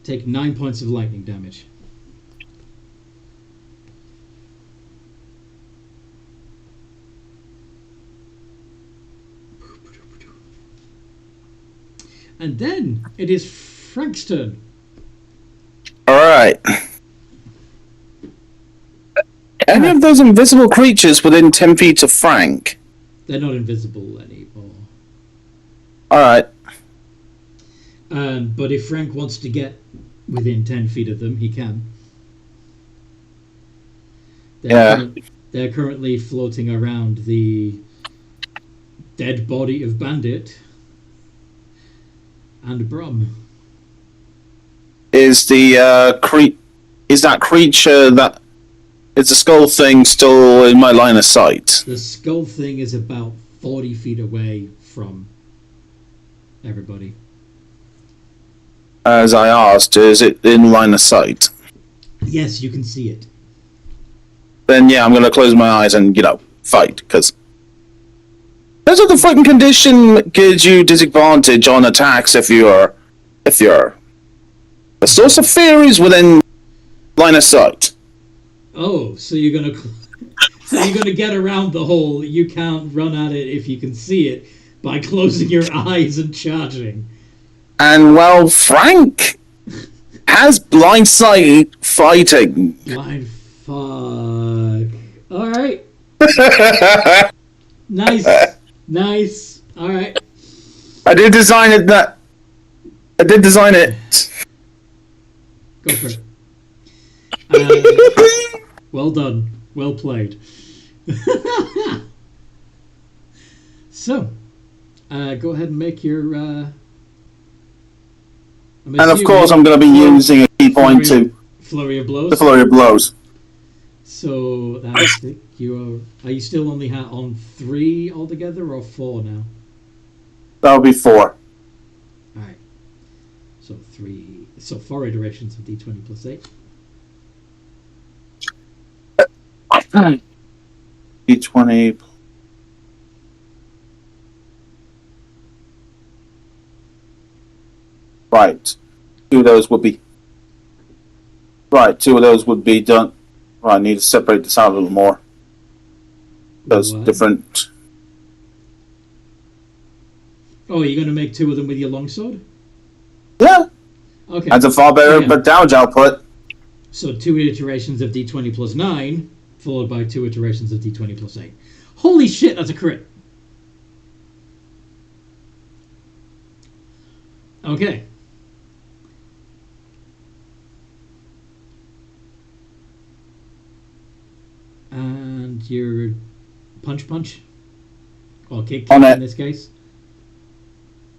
take 9 points of lightning damage. And then it is Frank's turn. Alright. Any of those invisible creatures within 10 feet of Frank? They're not invisible anymore. Alright. But if Frank wants to get within 10 feet of them, he can. They're currently floating around the dead body of Bandit and Brom. Is the is that creature that is the skull thing still in my line of sight? The skull thing is about 40 feet away from everybody. As I asked, is it in line of sight? Yes, you can see it. Then yeah, I'm gonna close my eyes and fight, because that's what the fighting condition gives you disadvantage on attacks if you're the source of fear is within line of sight. Oh, so you're gonna get around the hole. You can't run at it if you can see it by closing your eyes and charging. And well, Frank has blind sight fighting. Blind fuck. All right. Nice. All right. I did design it. Go for it. Well done. Well played. So, go ahead and make your... and of course I'm going to be using a key point to... Flurry of blows. The flurry of blows. So, that's Are you still only on 3 altogether or 4 now? That'll be 4. Alright. So 4 iterations of D20 plus 8. D20. Right. 2 of those would be. Right, 2 of those would be done. Right, I need to separate this out a little more. Those What? different. Oh, you're going to make 2 of them with your longsword? Yeah, Okay. that's a far better Yeah. damage output. So 2 iterations of D20 plus 9, followed by 2 iterations of D20 plus 8. Holy shit, that's a crit! Okay. And your punch? Or kick On in it. this case?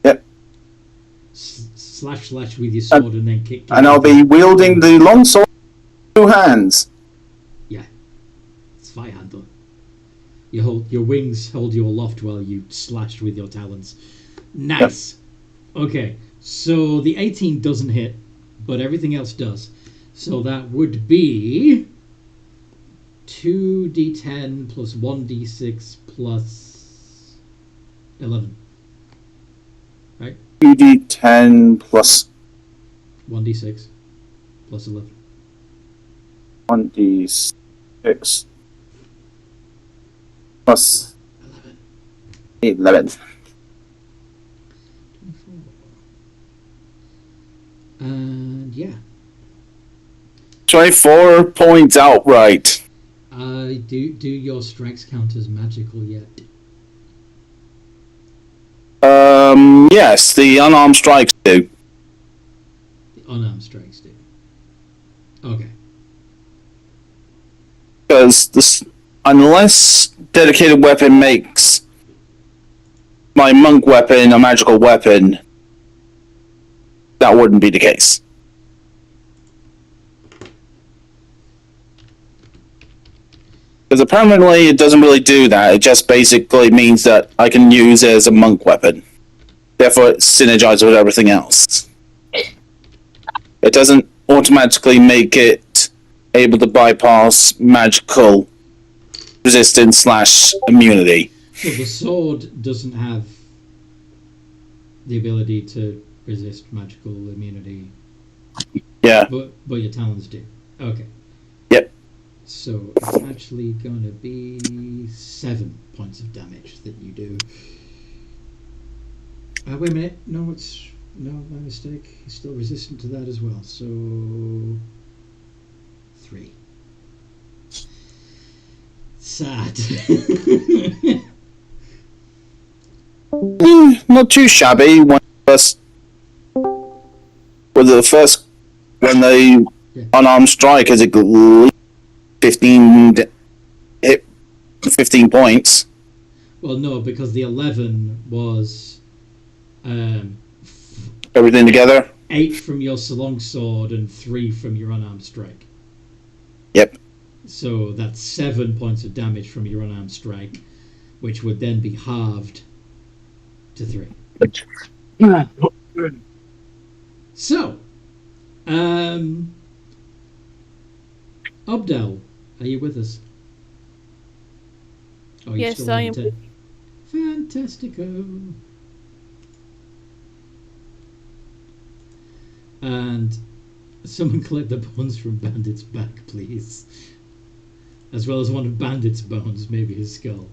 Yep. Slash with your sword and then kick. And I'll be wielding the longsword with 2 hands. Yeah. Zweihandel. Your wings hold you aloft while you slash with your talons. Nice. Yep. Okay. So the 18 doesn't hit, but everything else does. So that would be 2d10 plus 1d6 plus 11. Right? 2d10 plus 1d6 plus 11. 1d6 plus 11. 11. And yeah. 24 points outright. Do your strikes count as magical yet? Yes, the unarmed strikes do. The unarmed strikes do. Okay. Because unless dedicated weapon makes my monk weapon a magical weapon, that wouldn't be the case. Because apparently it doesn't really do that. It just basically means that I can use it as a monk weapon. Therefore, it synergizes with everything else. It doesn't automatically make it able to bypass magical resistance / immunity. So the sword doesn't have the ability to resist magical immunity. Yeah. But your talons do. Okay. Yep. So it's actually gonna be 7 points of damage that you do. Wait a minute. No, my mistake. He's still resistant to that as well. So 3. Sad. Not too shabby. When the unarmed strike is at least 15 points. Well, no, because the 11 was Everything together? 8 from your longsword and 3 from your unarmed strike. Yep. So that's 7 points of damage from your unarmed strike, which would then be halved to 3. So, Obdel, are you with us? Oh, Yes, I am. Fantastico. And someone collect the bones from Bandit's back, please. As well as one of Bandit's bones, maybe his skull.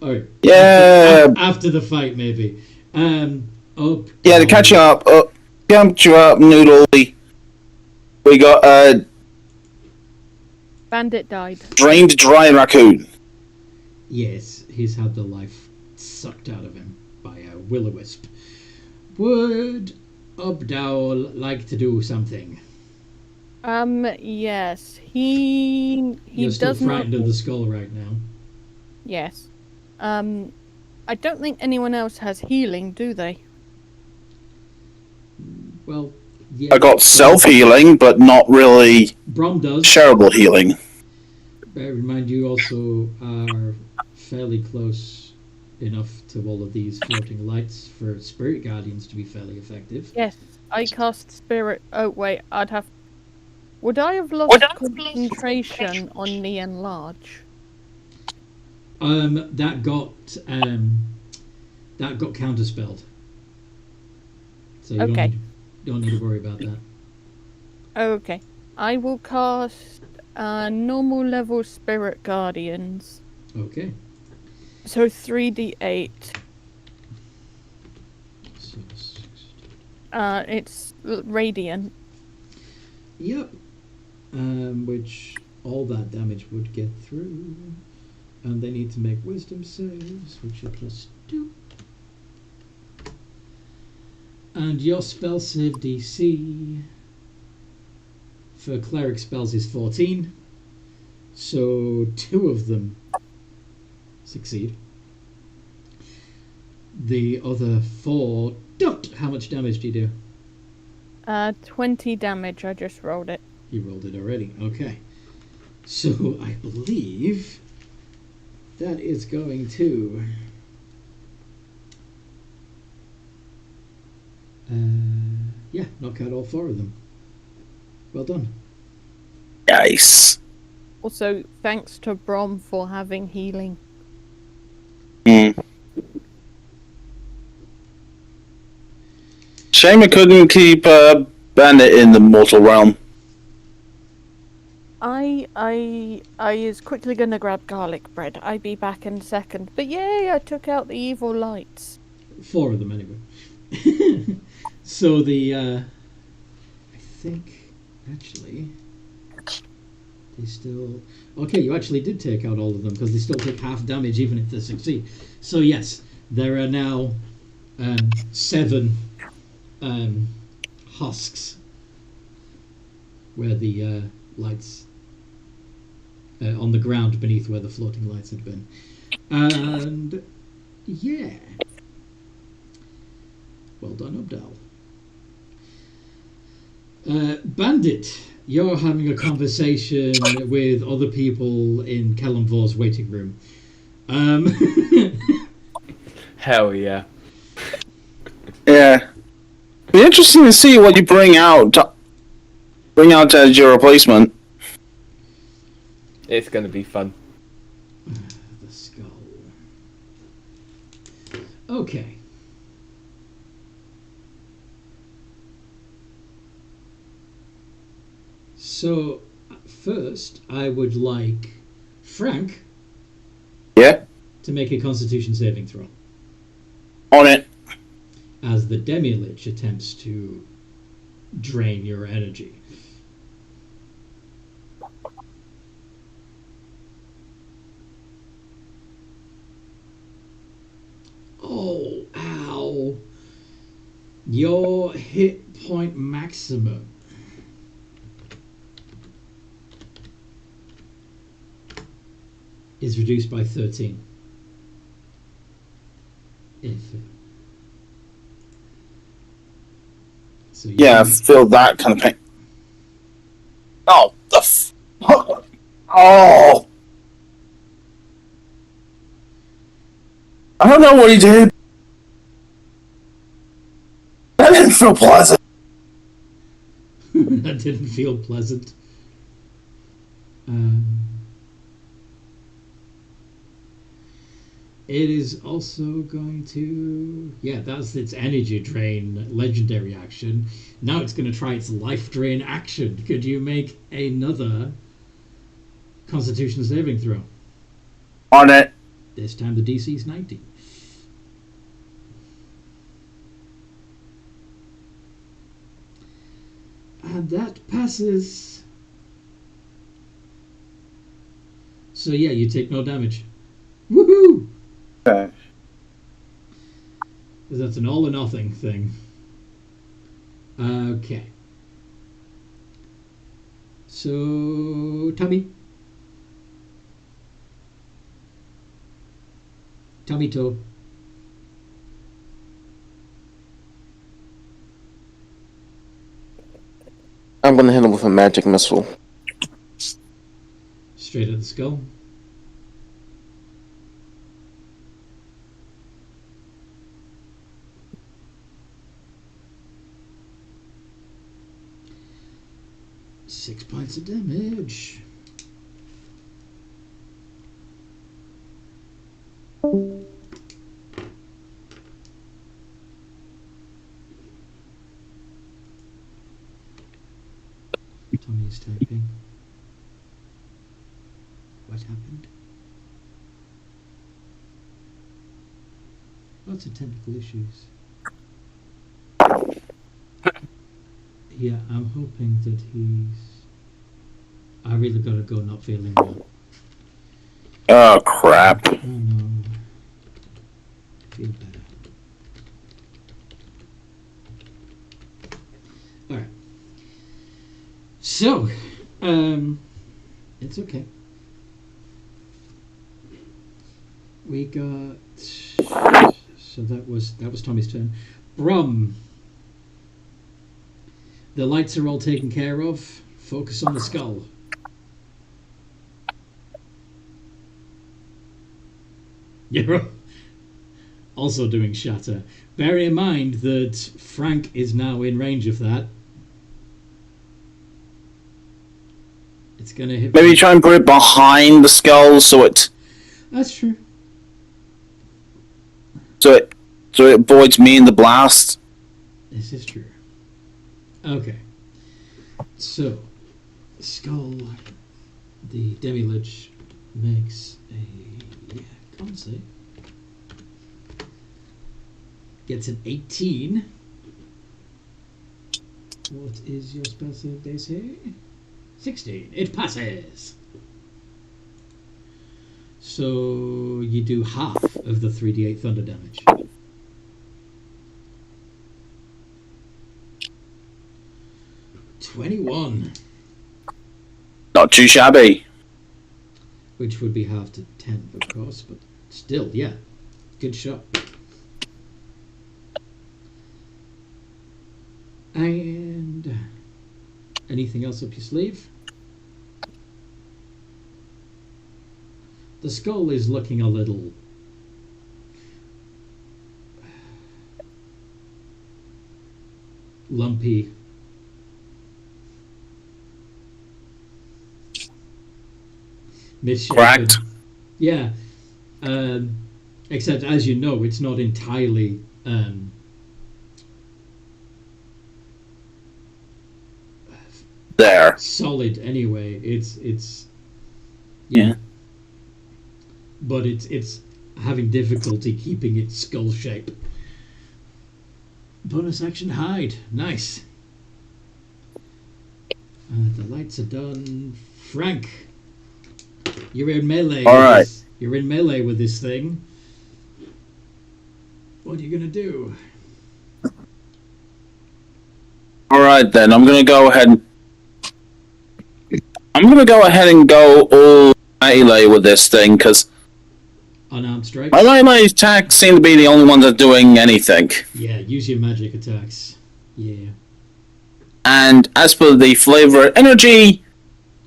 Alright. Yeah. After the fight, maybe. Yeah, to catch you up. Catch you up, Noodly. We got Bandit died. drained dry raccoon. Yes, he's had the life sucked out of him by a will-o-wisp. Would Obdal like to do something? Yes. He You're still does not. frightened of the skull right now. Yes. I don't think anyone else has healing, do they? Well, yeah. I got self-healing, but not really Brom does. shareable healing. bear in mind you also are fairly close enough to all of these floating lights for spirit guardians to be fairly effective. Yes, I cast spirit. Oh wait, Would I have lost concentration on the enlarge? That got counterspelled, so you Okay. don't need to worry about that. Okay. I will cast normal level spirit guardians. Okay. So 3d8. So, It's radiant. yep. Which all that damage would get through. And they need to make wisdom saves, which are +2. And your spell save DC for cleric spells is 14. So 2 of them succeed. The other 4 don't. How much damage do you do? 20 damage. I just rolled it. You rolled it already. Okay. So I believe that is going to knock out all 4 of them. Well done. Nice. Also, thanks to Brom for having healing. Shame I couldn't keep Bandit in the mortal realm. I is quickly gonna grab garlic bread. I be back in a second. But yay, I took out the evil lights. 4 of them anyway. So the I think actually they still okay. You actually did take out all of them because they still take half damage even if they succeed. So yes, there are now 7 husks where the lights on the ground beneath where the floating lights had been, and yeah, well done, Abdal. Bandit, you're having a conversation with other people in Kellenvor's waiting room. Hell yeah. Yeah. Be interesting to see what you bring out as your replacement. It's going to be fun. The skull. Okay. So, first, I would like Frank Yeah? to make a Constitution saving throw On it. as the Demi-Lich attempts to drain your energy. Oh, ow. Your hit point maximum is reduced by 13. So Yeah, I feel that kind of pain. Oh, the fuck. Oh. I don't know what he did. That didn't feel pleasant. that didn't feel pleasant. It is also going to... Yeah, that's its energy drain legendary action. Now it's going to try its life drain action. Could you make another Constitution saving throw? On it. This time the DC is 19. And that passes. So yeah, you take no damage. Woohoo! Okay. That's an all or nothing thing. Okay. So, Tommy. Tommy Toe. I'm gonna hit him with a magic missile. Straight at the skull. Six points of damage. Tommy's typing. What happened? Lots of technical issues. Yeah, I'm hoping that he's... I really gotta go, not feeling well. Oh, crap. Oh no. Feel better. Alright. So, it's okay. We got... So that was Tommy's turn. Brum. The lights are all taken care of. Focus on the skull. You're also doing shatter. Bear in mind that Frank is now in range of that. It's gonna hit. Maybe try and put it behind the skull so it That's true. so it avoids me in the blast. This is true. Okay. So, skull. The demi-lich makes a con save. Gets an 18. What is your spell save DC? 16. It passes. So you do half of the 3d8 thunder damage. $21. Not too shabby. Which would be half to 10, of course, but still, yeah. Good shot. And anything else up your sleeve? The skull is looking a little lumpy. Misshapen. Cracked. Yeah. Except, as you know, it's not entirely There. solid anyway. It's Yeah. but it's having difficulty keeping its skull shape. Bonus action hide. Nice. The lights are done. Frank, you're in melee. All right. You're in melee with this thing. What are you gonna do? All right then. I'm gonna go ahead and go all melee with this thing because Unarmed strike? my melee attacks seem to be the only ones that are doing anything. Yeah, use your magic attacks. Yeah. And as for the flavor energy,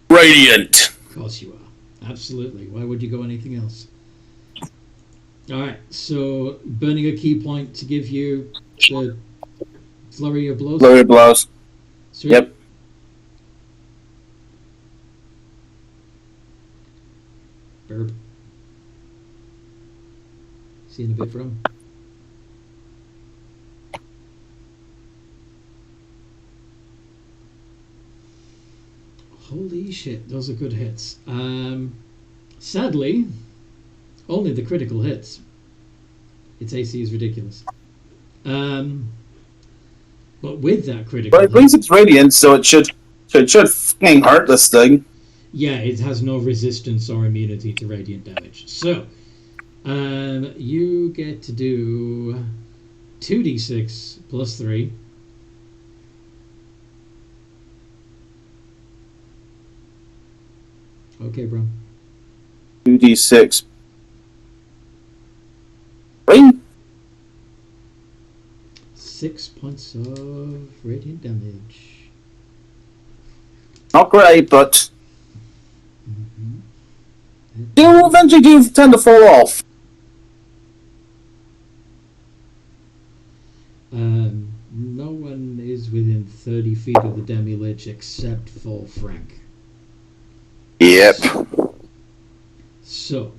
radiant. Of course you are. Absolutely. Why would you go anything else? Alright, so burning a key point to give you the flurry of blows? Flurry blows. Sweet. Yep. Burp. See you in a bit, from. Holy shit, those are good hits. Sadly, only the critical hits. Its AC is ridiculous. But with that critical But at least it's radiant, so it should fucking hurt this thing. yeah, it has no resistance or immunity to radiant damage. So, you get to do 2d6 plus 3. Okay, bro. 2d6. Right? 6 points of radiant damage. Not great, but They will eventually do tend to fall off. No one is within 30 feet of the Demi-Lich except for Frank. Yep. So,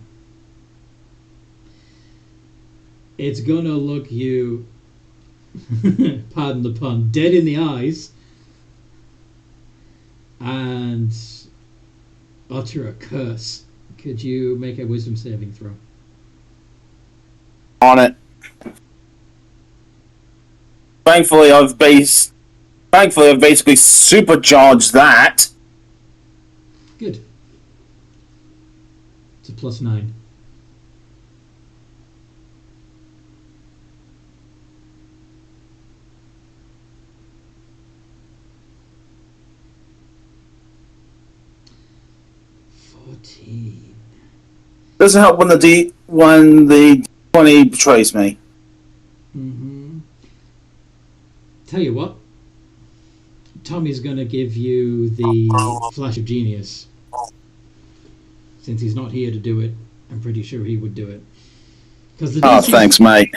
it's gonna look you, pardon the pun, dead in the eyes and utter a curse. Could you make a wisdom saving throw? On it. Thankfully, I've basically supercharged that. Good. It's a +9. Doesn't help when the 20 betrays me. Mm-hmm. Tell you what, Tommy's going to give you the flash of genius. Since he's not here to do it, I'm pretty sure he would do it. Oh, thanks, mate.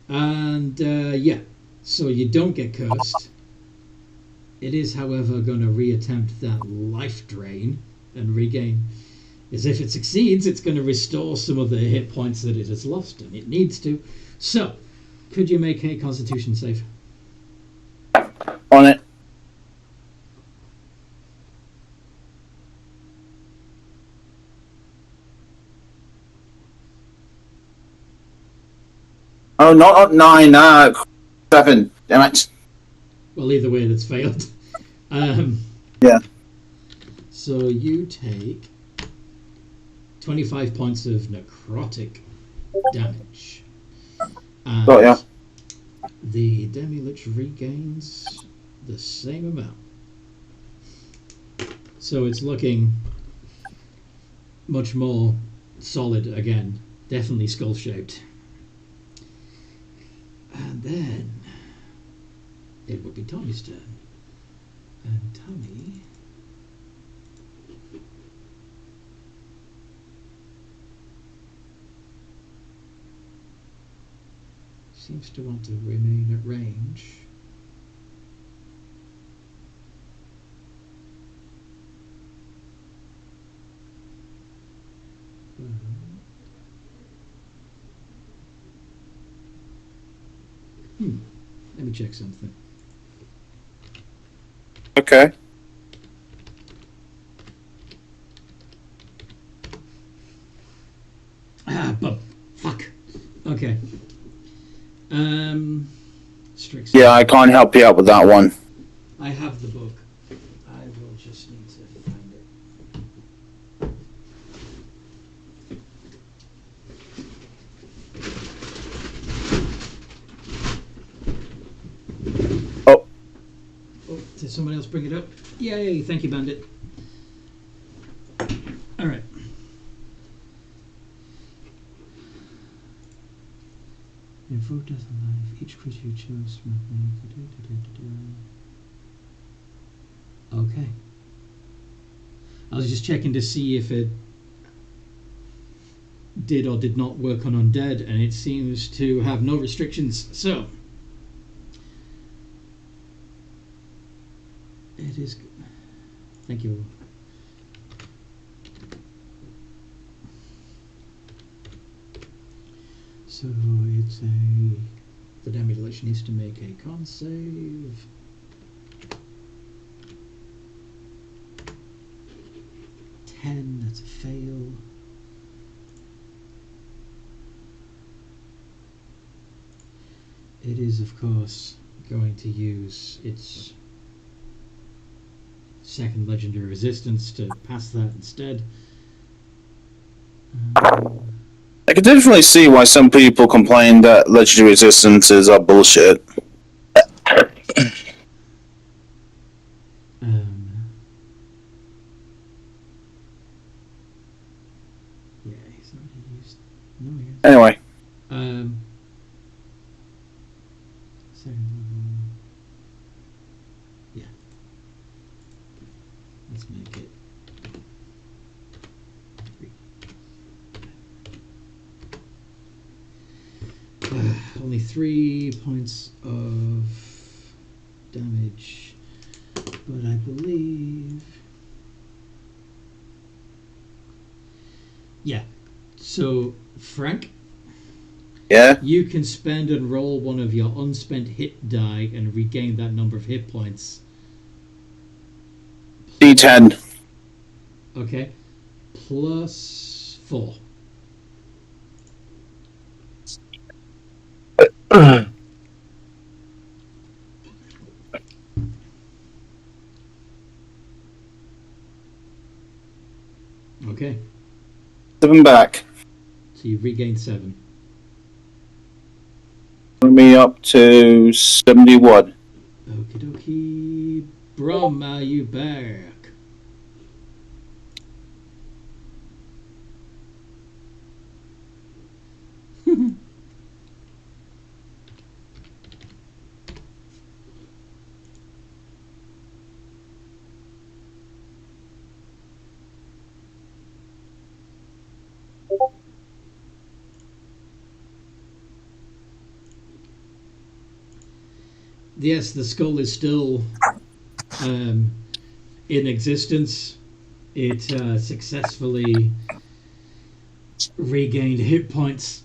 And yeah, so you don't get cursed. It is, however, going to reattempt that life drain and regain. As if it succeeds, it's going to restore some of the hit points that it has lost, and it needs to. So, could you make a Constitution save? On it. Oh, not 9, 7. Damn it. Well, either way, that's failed. Yeah. So you take 25 points of necrotic damage. And Oh, yeah. the Demi-Lich regains the same amount. So it's looking much more solid again. Definitely skull-shaped. And then it would be Tommy's turn. And Tommy seems to want to remain at range. Let me check something. Okay. But fuck. Okay. Strix. Yeah, I can't help you out with that one. I have the book. I will just need to find it. Oh. Oh, did someone else bring it up? Yay! Thank you, Bandit. All right. In full death and life, each creature you chose. Okay. I was just checking to see if it did or did not work on undead, and it seems to have no restrictions. So it is. Thank you. So it's the Demi-Lich needs to make a con save. That's a fail. It is, of course, going to use its second legendary resistance to pass that instead. I can definitely see why some people complain that legendary resistances are bullshit. Yeah, he's not used. No, he hasn't. Anyway. Second level. Yeah. Let's make it 3. only 3 points of damage, but I believe... Yeah. So, Frank, Yeah? you can spend and roll one of your unspent hit die and regain that number of hit points. D10. Okay. Plus 4. Okay. 7 back. So you've regained 7. Bring me up to 71. Okie dokie. Brom, are you back? Yes, the skull is still in existence. It successfully regained hit points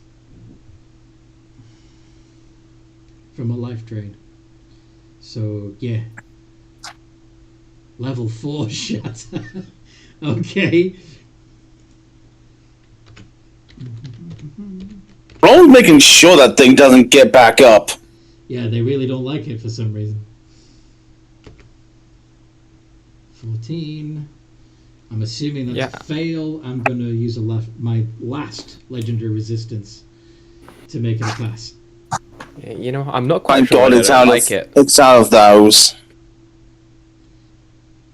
from a life drain. So, yeah. Level 4 shatter. Okay. I'm making sure that thing doesn't get back up. Yeah, they really don't like it for some reason. 14. I'm assuming that's a fail. I'm going to use my last legendary resistance to make it a pass. Yeah, you know, I'm not quite Thank sure God why I it's don't out like of it. it's out of those.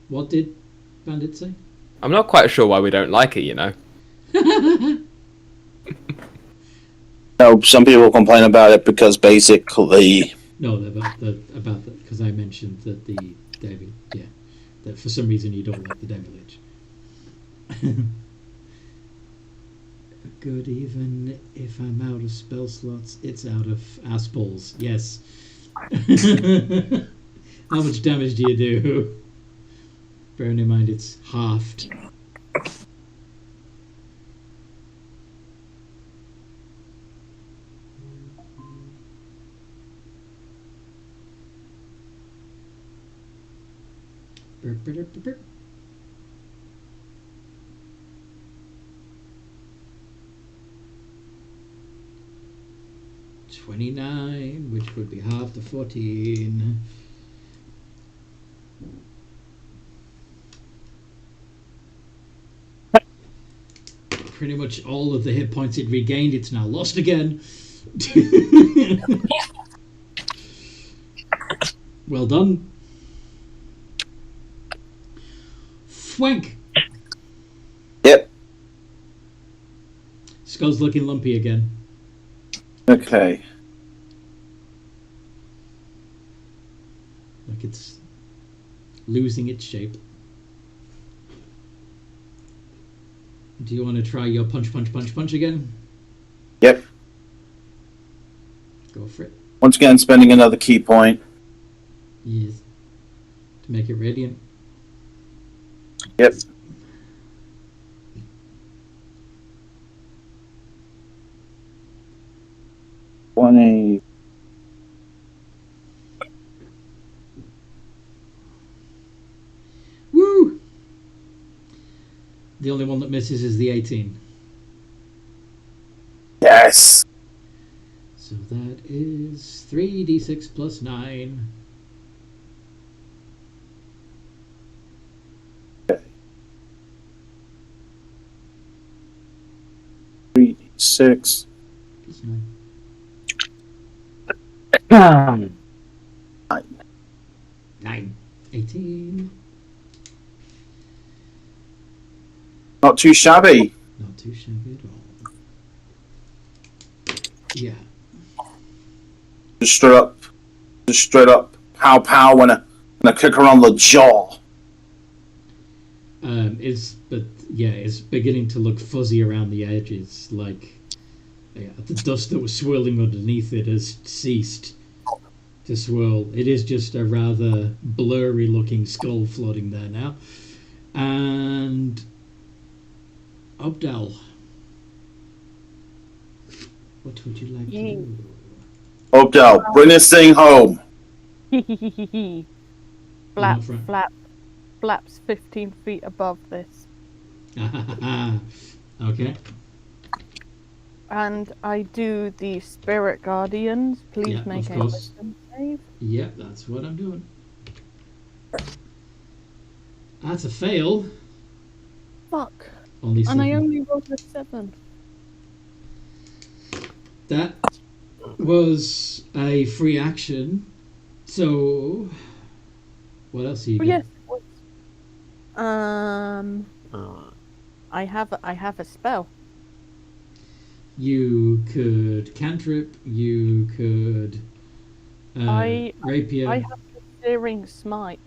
What did Bandit say? I'm not quite sure why we don't like it, you know. No, some people complain about it because basically No, about that because I mentioned that the David, that for some reason you don't like the Devil Age. Good, even if I'm out of spell slots, it's out of ass balls. Yes. How much damage do you do? Bearing in mind it's halved. Burp, burp, burp, burp. $29, which would be half the 14. Pretty much all of the hit points it regained, it's now lost again. Well done. Thwank. Yep. Skull's looking lumpy again. Okay. Like it's losing its shape. Do you want to try your punch again? Yep. Go for it. Once again, spending another key point. Yes. To make it radiant. Yep. $20. Woo! The only one that misses is the 18. Yes. So that is 3d6 plus 9. Six. Plus 9. 9. 18. Not too shabby. Not too shabby at all. Yeah. Just straight up, pow when I kick her on the jaw. It's beginning to look fuzzy around the edges, like Yeah, the dust that was swirling underneath it has ceased to swirl. It is just a rather blurry looking skull floating there now. And Obdal, what would you like to do? Obdal, bring this thing home. Flap, You're not flap, flaps 15 feet above this. Okay. And I do the Spirit Guardians. Please Yeah, make of a course. wisdom save. Yeah, that's what I'm doing. That's a fail. Fuck. Only And I 7. only rolled a 7. That was a free action. So, what else are you Oh, doing? yes, it was. I have a spell. You could cantrip. You could rapier. I have the Searing Smite.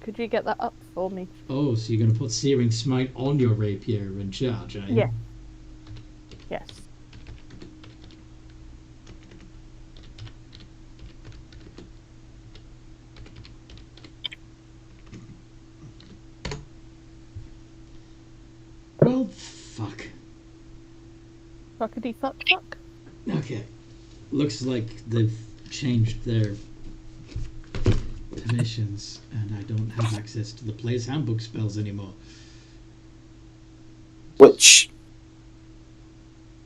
Could you get that up for me? Oh, so you're going to put Searing Smite on your rapier and charge, are you? Yeah. Yes. Well, fuck. Fuckity fuck. Okay. Looks like they've changed their permissions, and I don't have access to the player's handbook spells anymore. Which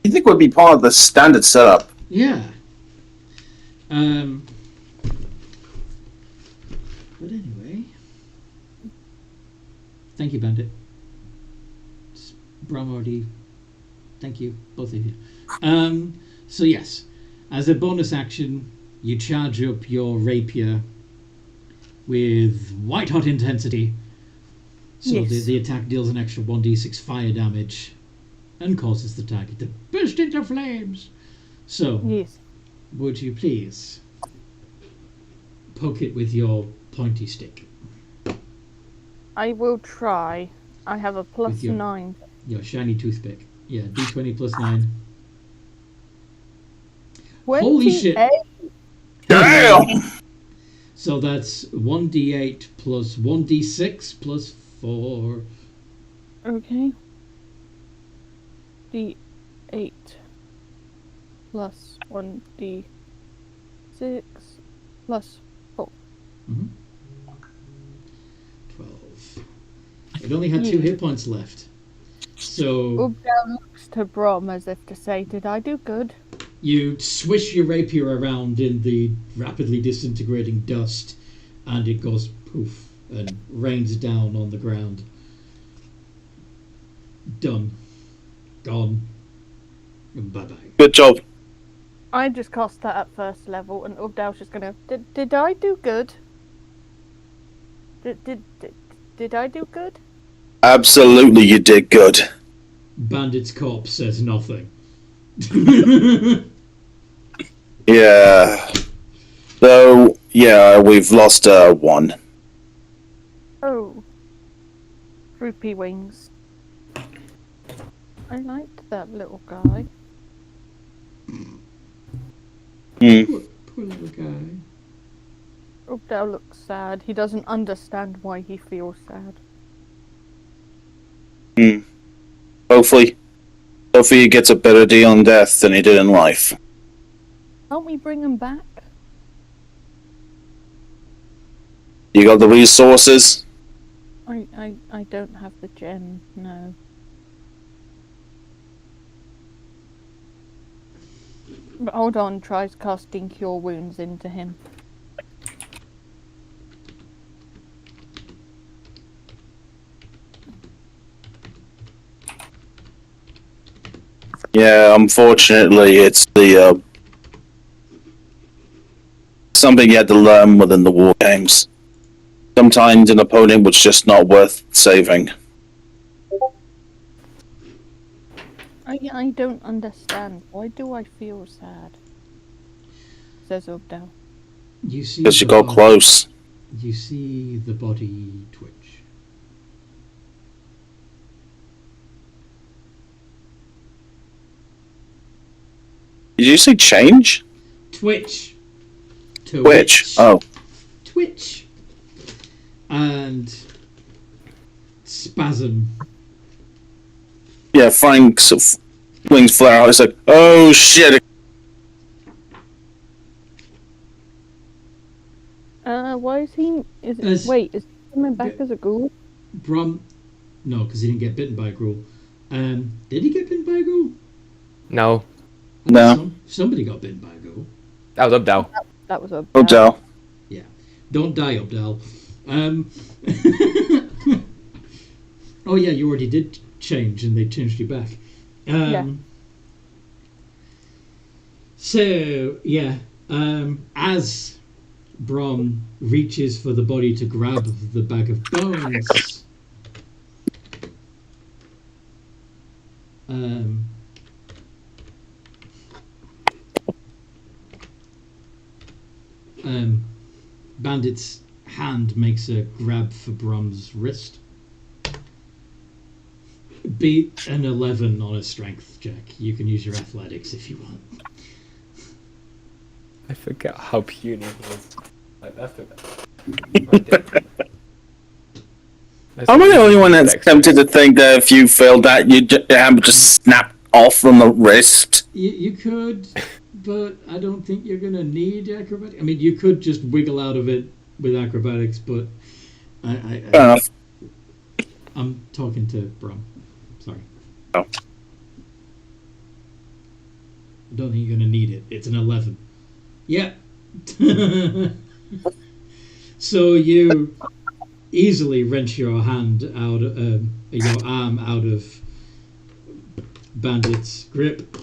you think would be part of the standard setup. Yeah. But anyway. Thank you, Bandit. Bramordy. Thank you, both of you. So yes, as a bonus action, you charge up your rapier with white hot intensity. So Yes. the attack deals an extra 1d6 fire damage and causes the target to burst into flames. So, Yes. would you please poke it with your pointy stick? I will try. I have a plus With your- 9. Your shiny toothpick. Yeah, d20 plus 9. 28. Holy shit. Damn! So that's 1d8 plus 1d6 plus 4. Okay. D8 plus 1d6 plus 4. 12. It only had 2 Yeah. hit points left. So Ubdal looks to Brom as if to say, did I do good? you swish your rapier around in the rapidly disintegrating dust, and it goes poof and rains down on the ground. Done. Gone. Bye-bye. Good job. I just cast that at first level, and Ubdal's just gonna. Did I do good? Did I do good? Absolutely, you did good. Bandit's corpse says nothing. Yeah. So, yeah, we've lost one. Oh. Droopy wings. I liked that little guy. Poor little guy. Ubdal looks sad. He doesn't understand why he feels sad. Hopefully he gets a better deal in death than he did in life. Can't we bring him back? You got the resources? I don't have the gem, no. But hold on, tries casting Cure Wounds into him. Yeah, unfortunately, it's the something you had to learn within the war games. Sometimes an opponent was just not worth saving. I don't understand. Why do I feel sad? Says Ubdal. You see Because you the got close. You see the body twitch. Did you say change? Twitch. Twitch. Oh. Twitch. And spasm. Yeah, Frank's wings flare out. It's like, oh shit. Why is he? Is he coming back as a ghoul? Brom. No, because he didn't get bitten by a ghoul. Did he get bitten by a ghoul? No. No. Somebody got bitten by a ghoul. That was Ubdal. That was a. Odell. Yeah. Don't die, Abdel. Oh yeah, you already did change, and they changed you back. Yeah. So yeah, as Brom reaches for the body to grab the bag of bones, Bandit's hand makes a grab for Brom's wrist. Beat an 11 on a strength check. You can use your athletics if you want. I forget how puny he is. Like, that's the Am I the only one that's tempted to think that if you failed that, your hand would just snap off from the wrist? You could, but I don't think you're going to need acrobatics. I mean, you could just wiggle out of it with acrobatics, but I'm talking to Brom. Sorry. Oh. I don't think you're going to need it. It's an 11. Yeah. So you easily wrench your hand out, your arm out of Bandit's grip,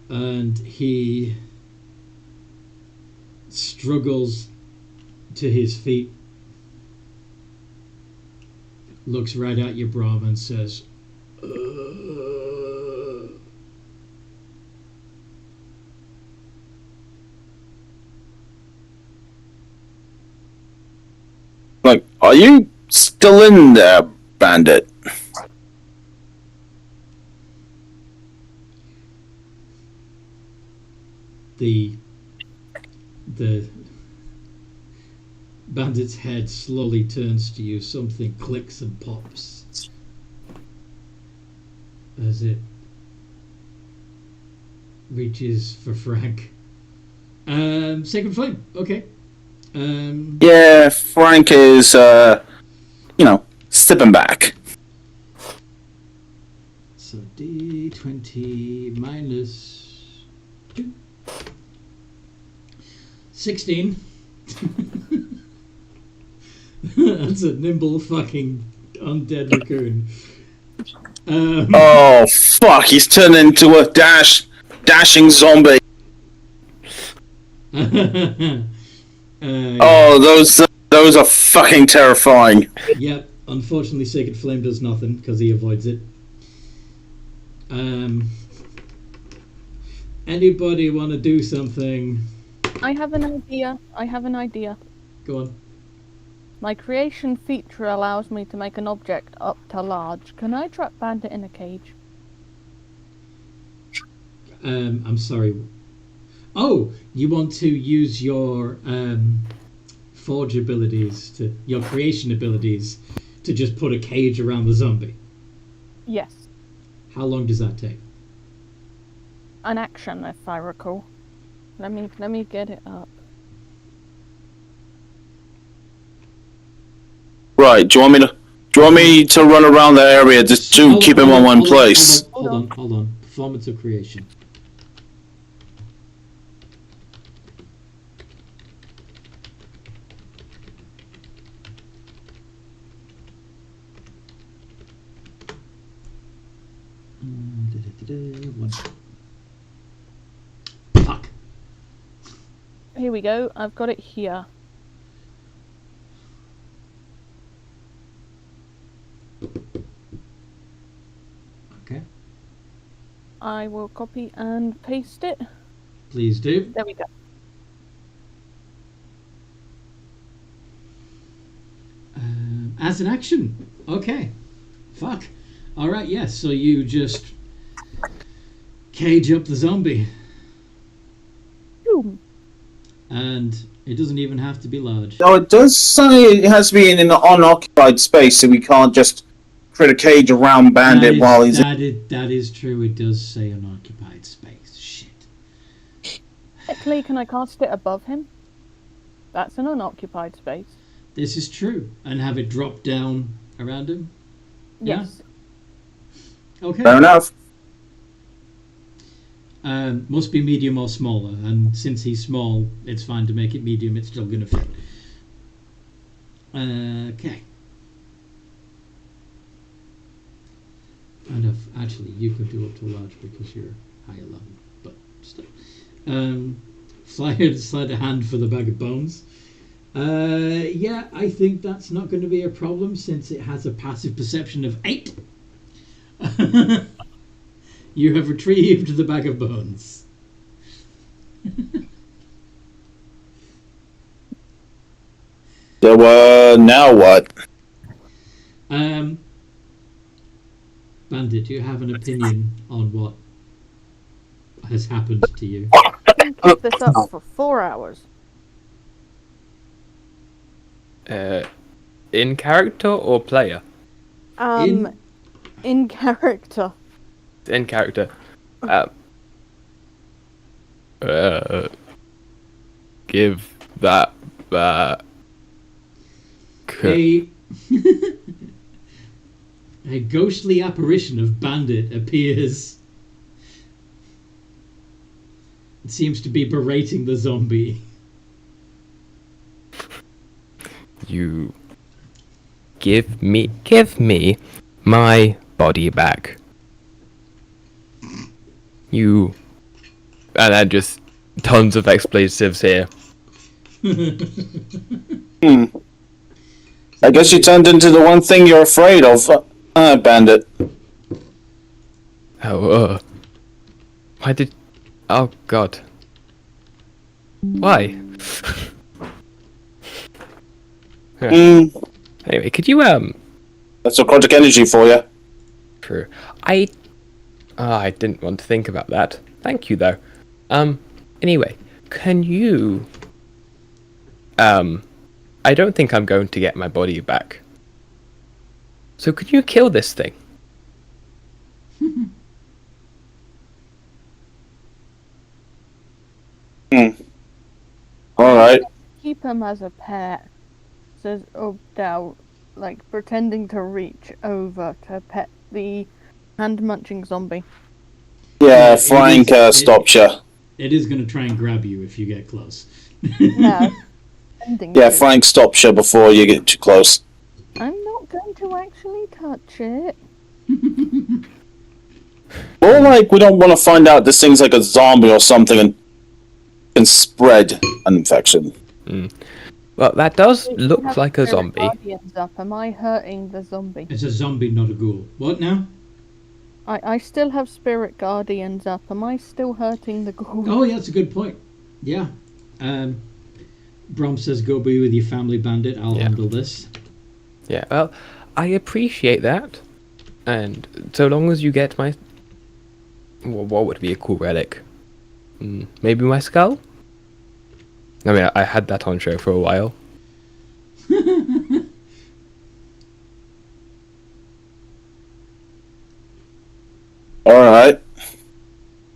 and he struggles to his feet, looks right at you, Brom, and says, Like, are you still in there, Bandit? The Bandit's head slowly turns to you. Something clicks and pops as it reaches for Frank. Second flame. Okay. Yeah, Frank is, stepping back. So D20 minus 2. 16. That's a nimble fucking undead raccoon. Oh, fuck, he's turned into a dashing zombie. Oh, those are fucking terrifying. Yep, unfortunately Sacred Flame does nothing because he avoids it. Anybody want to do something? I have an idea. Go on. My creation feature allows me to make an object up to large. Can I trap Bandit in a cage? I'm sorry. Oh, you want to use your forge abilities, your creation abilities, to just put a cage around the zombie? Yes. How long does that take? An action, if I recall. Let me get it up. Right, do you want me to run around the area just to keep him on one place? Hold on. Performance of creation. Fuck. Here we go. I've got it here. Okay. I will copy and paste it. Please do. There we go. As an action. Okay. Fuck. Alright, yes. So you just cage up the zombie. And it doesn't even have to be large. No, it does say it has to be in an unoccupied space, so we can't just create a cage around Bandit while he's... That is true. It does say unoccupied space. Shit. Technically, can I cast it above him? That's an unoccupied space. This is true. And have it drop down around him? Yes. Yeah? Okay. Fair enough. Must be medium or smaller, and since he's small, it's fine to make it medium. It's still going to fit. Okay. And actually, you could do up to large because you're higher level, but still. Slide a hand for the bag of bones. Yeah, I think that's not going to be a problem since it has a passive perception of 8. You have retrieved the bag of bones. So, now what? Bandit, do you have an opinion on what has happened to you? I can keep this up for 4 hours. In character or player? In character. In character. Give that back. A ghostly apparition of Bandit appears. It seems to be berating the zombie. You give me my body back. You, and then just tons of expletives here. I guess you turned into the one thing you're afraid of, Bandit. Oh, why did? Oh God. Why? Anyway, could you That's aquatic energy for you. True. I didn't want to think about that. Thank you, though. Anyway, can you... I don't think I'm going to get my body back. So could you kill this thing? Alright. Keep him as a pet. Says Obdow, like pretending to reach over to pet the hand-munching zombie. Yeah, Frank stops you. It is going to try and grab you if you get close. No. Yeah, Frank stops you before you get too close. I'm not going to actually touch it. Or like, we don't want to find out this thing's like a zombie or something and can spread an infection. Well, that does If look you have like a spirit zombie. guardians Up, am I hurting the zombie? It's a zombie, not a ghoul. What now? I still have spirit guardians up. Am I still hurting the ghoul? Oh, yeah, that's a good point. Yeah. Brom says, go be with your family, Bandit. I'll handle this. Yeah, well, I appreciate that. And so long as you get my... Well, what would be a cool relic? Maybe my skull? I mean, I had that on show for a while. Alright.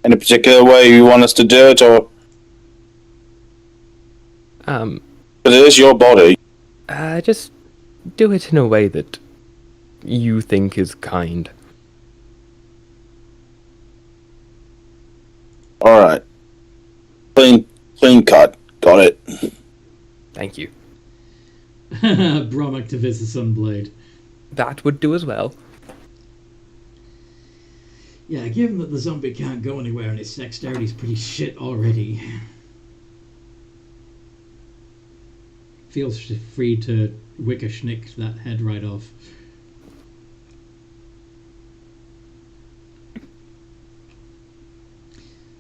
Any particular way you want us to do it, or... But it is your body. Just do it in a way that you think is kind. Alright. Clean cut. Got it. Thank you. Brom activates the Sunblade. That would do as well. Yeah, given that the zombie can't go anywhere and its dexterity's pretty shit already, feels free to wicker-schnick that head right off.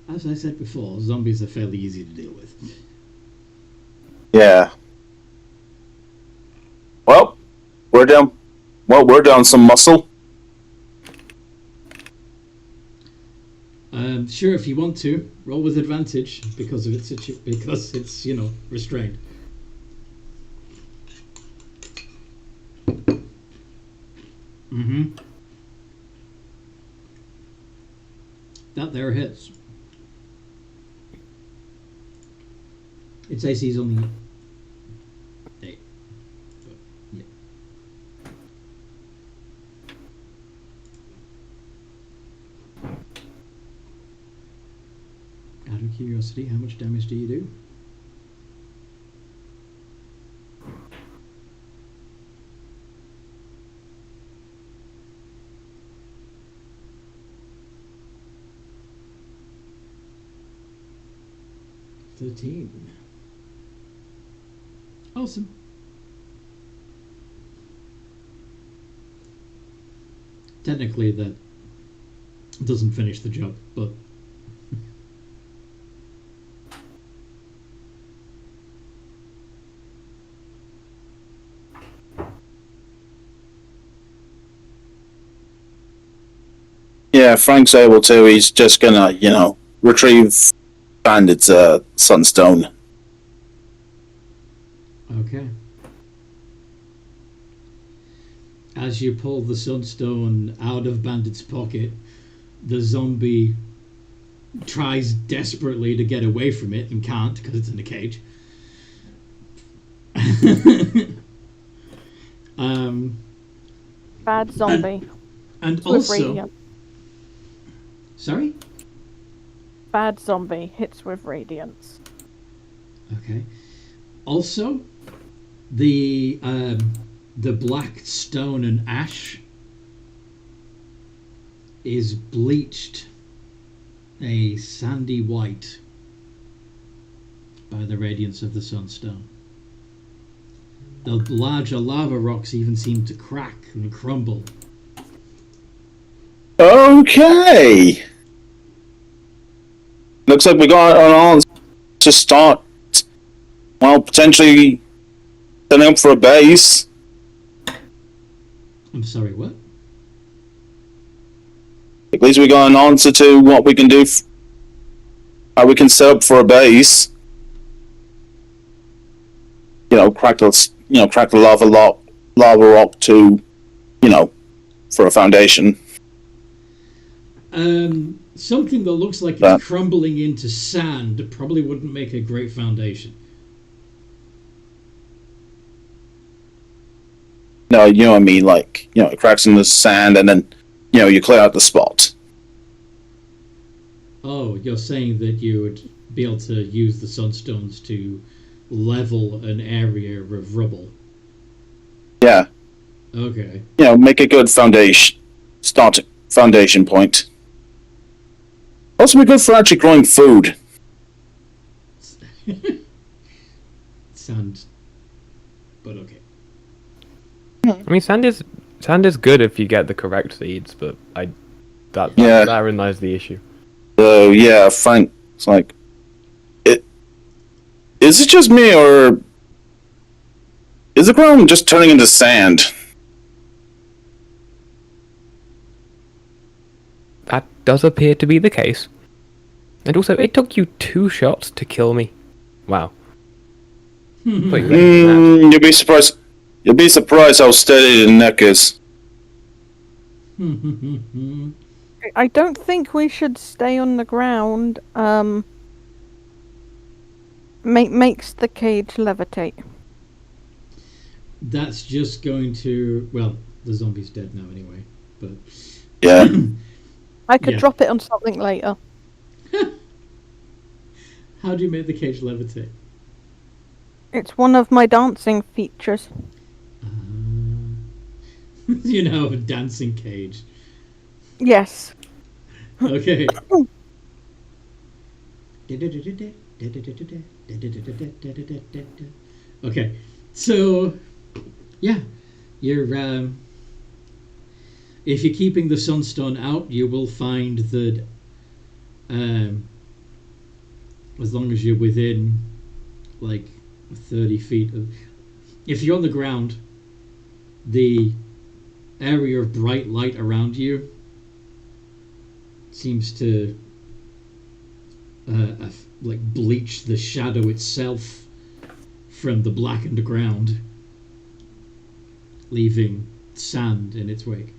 As I said before, zombies are fairly easy to deal with. Yeah. Well, we're down some muscle. Sure, if you want to roll with advantage because of because it's restrained. That there hits. Its AC is only 8. But, yeah. Out of curiosity, how much damage do you do? $13. Awesome. Technically, that doesn't finish the job, but Yeah, Frank's able to. He's just gonna, retrieve Bandit's sunstone. okay. As you pull the sunstone out of Bandit's pocket, the zombie tries desperately to get away from it and can't because it's in a cage. Bad zombie. And With also, radiant. sorry? Bad zombie hits with radiance. Okay. Also, the black stone and ash is bleached a sandy white by the radiance of the sunstone. The larger lava rocks even seem to crack and crumble. Okay. Looks like we got on to start. Well, potentially setting up for a base. I'm sorry, what? At least we got an answer to what we can do. How we can set up for a base. Crack the lava rock to, for a foundation. Something that looks like it's crumbling into sand probably wouldn't make a great foundation. No, you know what I mean? Like, it cracks in the sand and then, you clear out the spot. Oh, you're saying that you would be able to use the sunstones to level an area of rubble. Yeah. Okay. Make a good foundation. Foundation point. Also be good for actually growing food. Sand. But okay. I mean, sand is good if you get the correct seeds, but that lies the issue. So yeah, Frank. It's like, is it just me or is the ground just turning into sand? That does appear to be the case. And also, it took you 2 shots to kill me. Wow. You'll be surprised. You'll be surprised how steady the neck is. I don't think we should stay on the ground. Makes the cage levitate. That's just going to... Well, the zombie's dead now anyway, but... Yeah. I could drop it on something later. How do you make the cage levitate? It's one of my dancing features. A dancing cage. Yes. Okay. Okay. So, yeah. You're... if you're keeping the sunstone out, you will find that as long as you're within like 30 feet of... If you're on the ground, the area of bright light around you seems to like bleach the shadow itself from the blackened ground, leaving sand in its wake.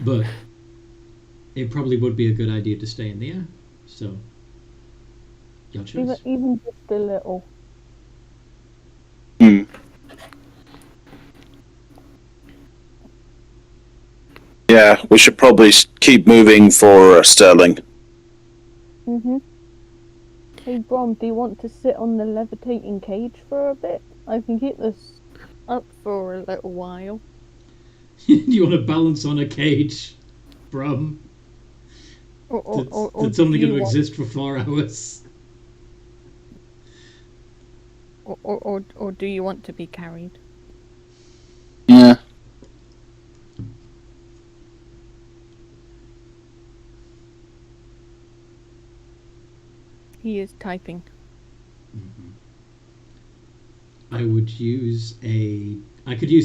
But it probably would be a good idea to stay in the air. So, your choice. Even just a little. Hmm. Yeah, we should probably keep moving for Sterling. Mhm. Hey Brom, do you want to sit on the levitating cage for a bit? I can keep this up for a little while. You want to balance on a cage, Brum? That's only going to exist for 4 hours. Or do you want to be carried? Yeah. He is typing. I could use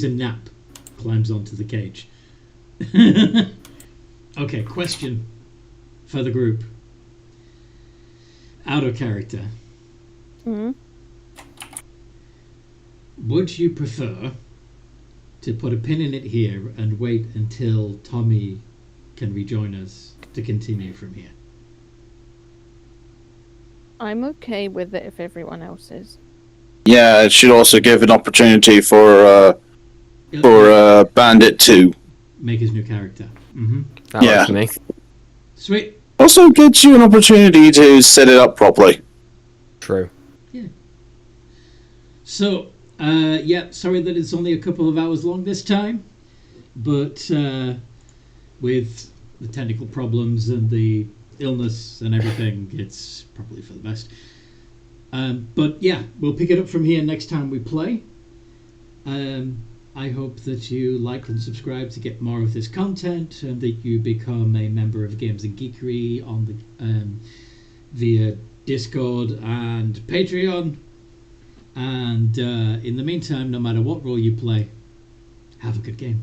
a nap. Climbs onto the cage. Okay, question for the group. Out of character. Hmm. Would you prefer to put a pin in it here and wait until Tommy can rejoin us to continue from here? I'm okay with it if everyone else is. Yeah, it should also give an opportunity for Bandit 2. Make his new character. That Yeah. works for me. Sweet. Also gives you an opportunity to set it up properly. True. So, sorry that it's only a couple of hours long this time, but with the technical problems and the illness and everything, it's probably for the best. But yeah, we'll pick it up from here next time we play. I hope that you like and subscribe to get more of this content, and that you become a member of Games and Geekery on the via Discord and Patreon. And in the meantime, no matter what role you play, have a good game.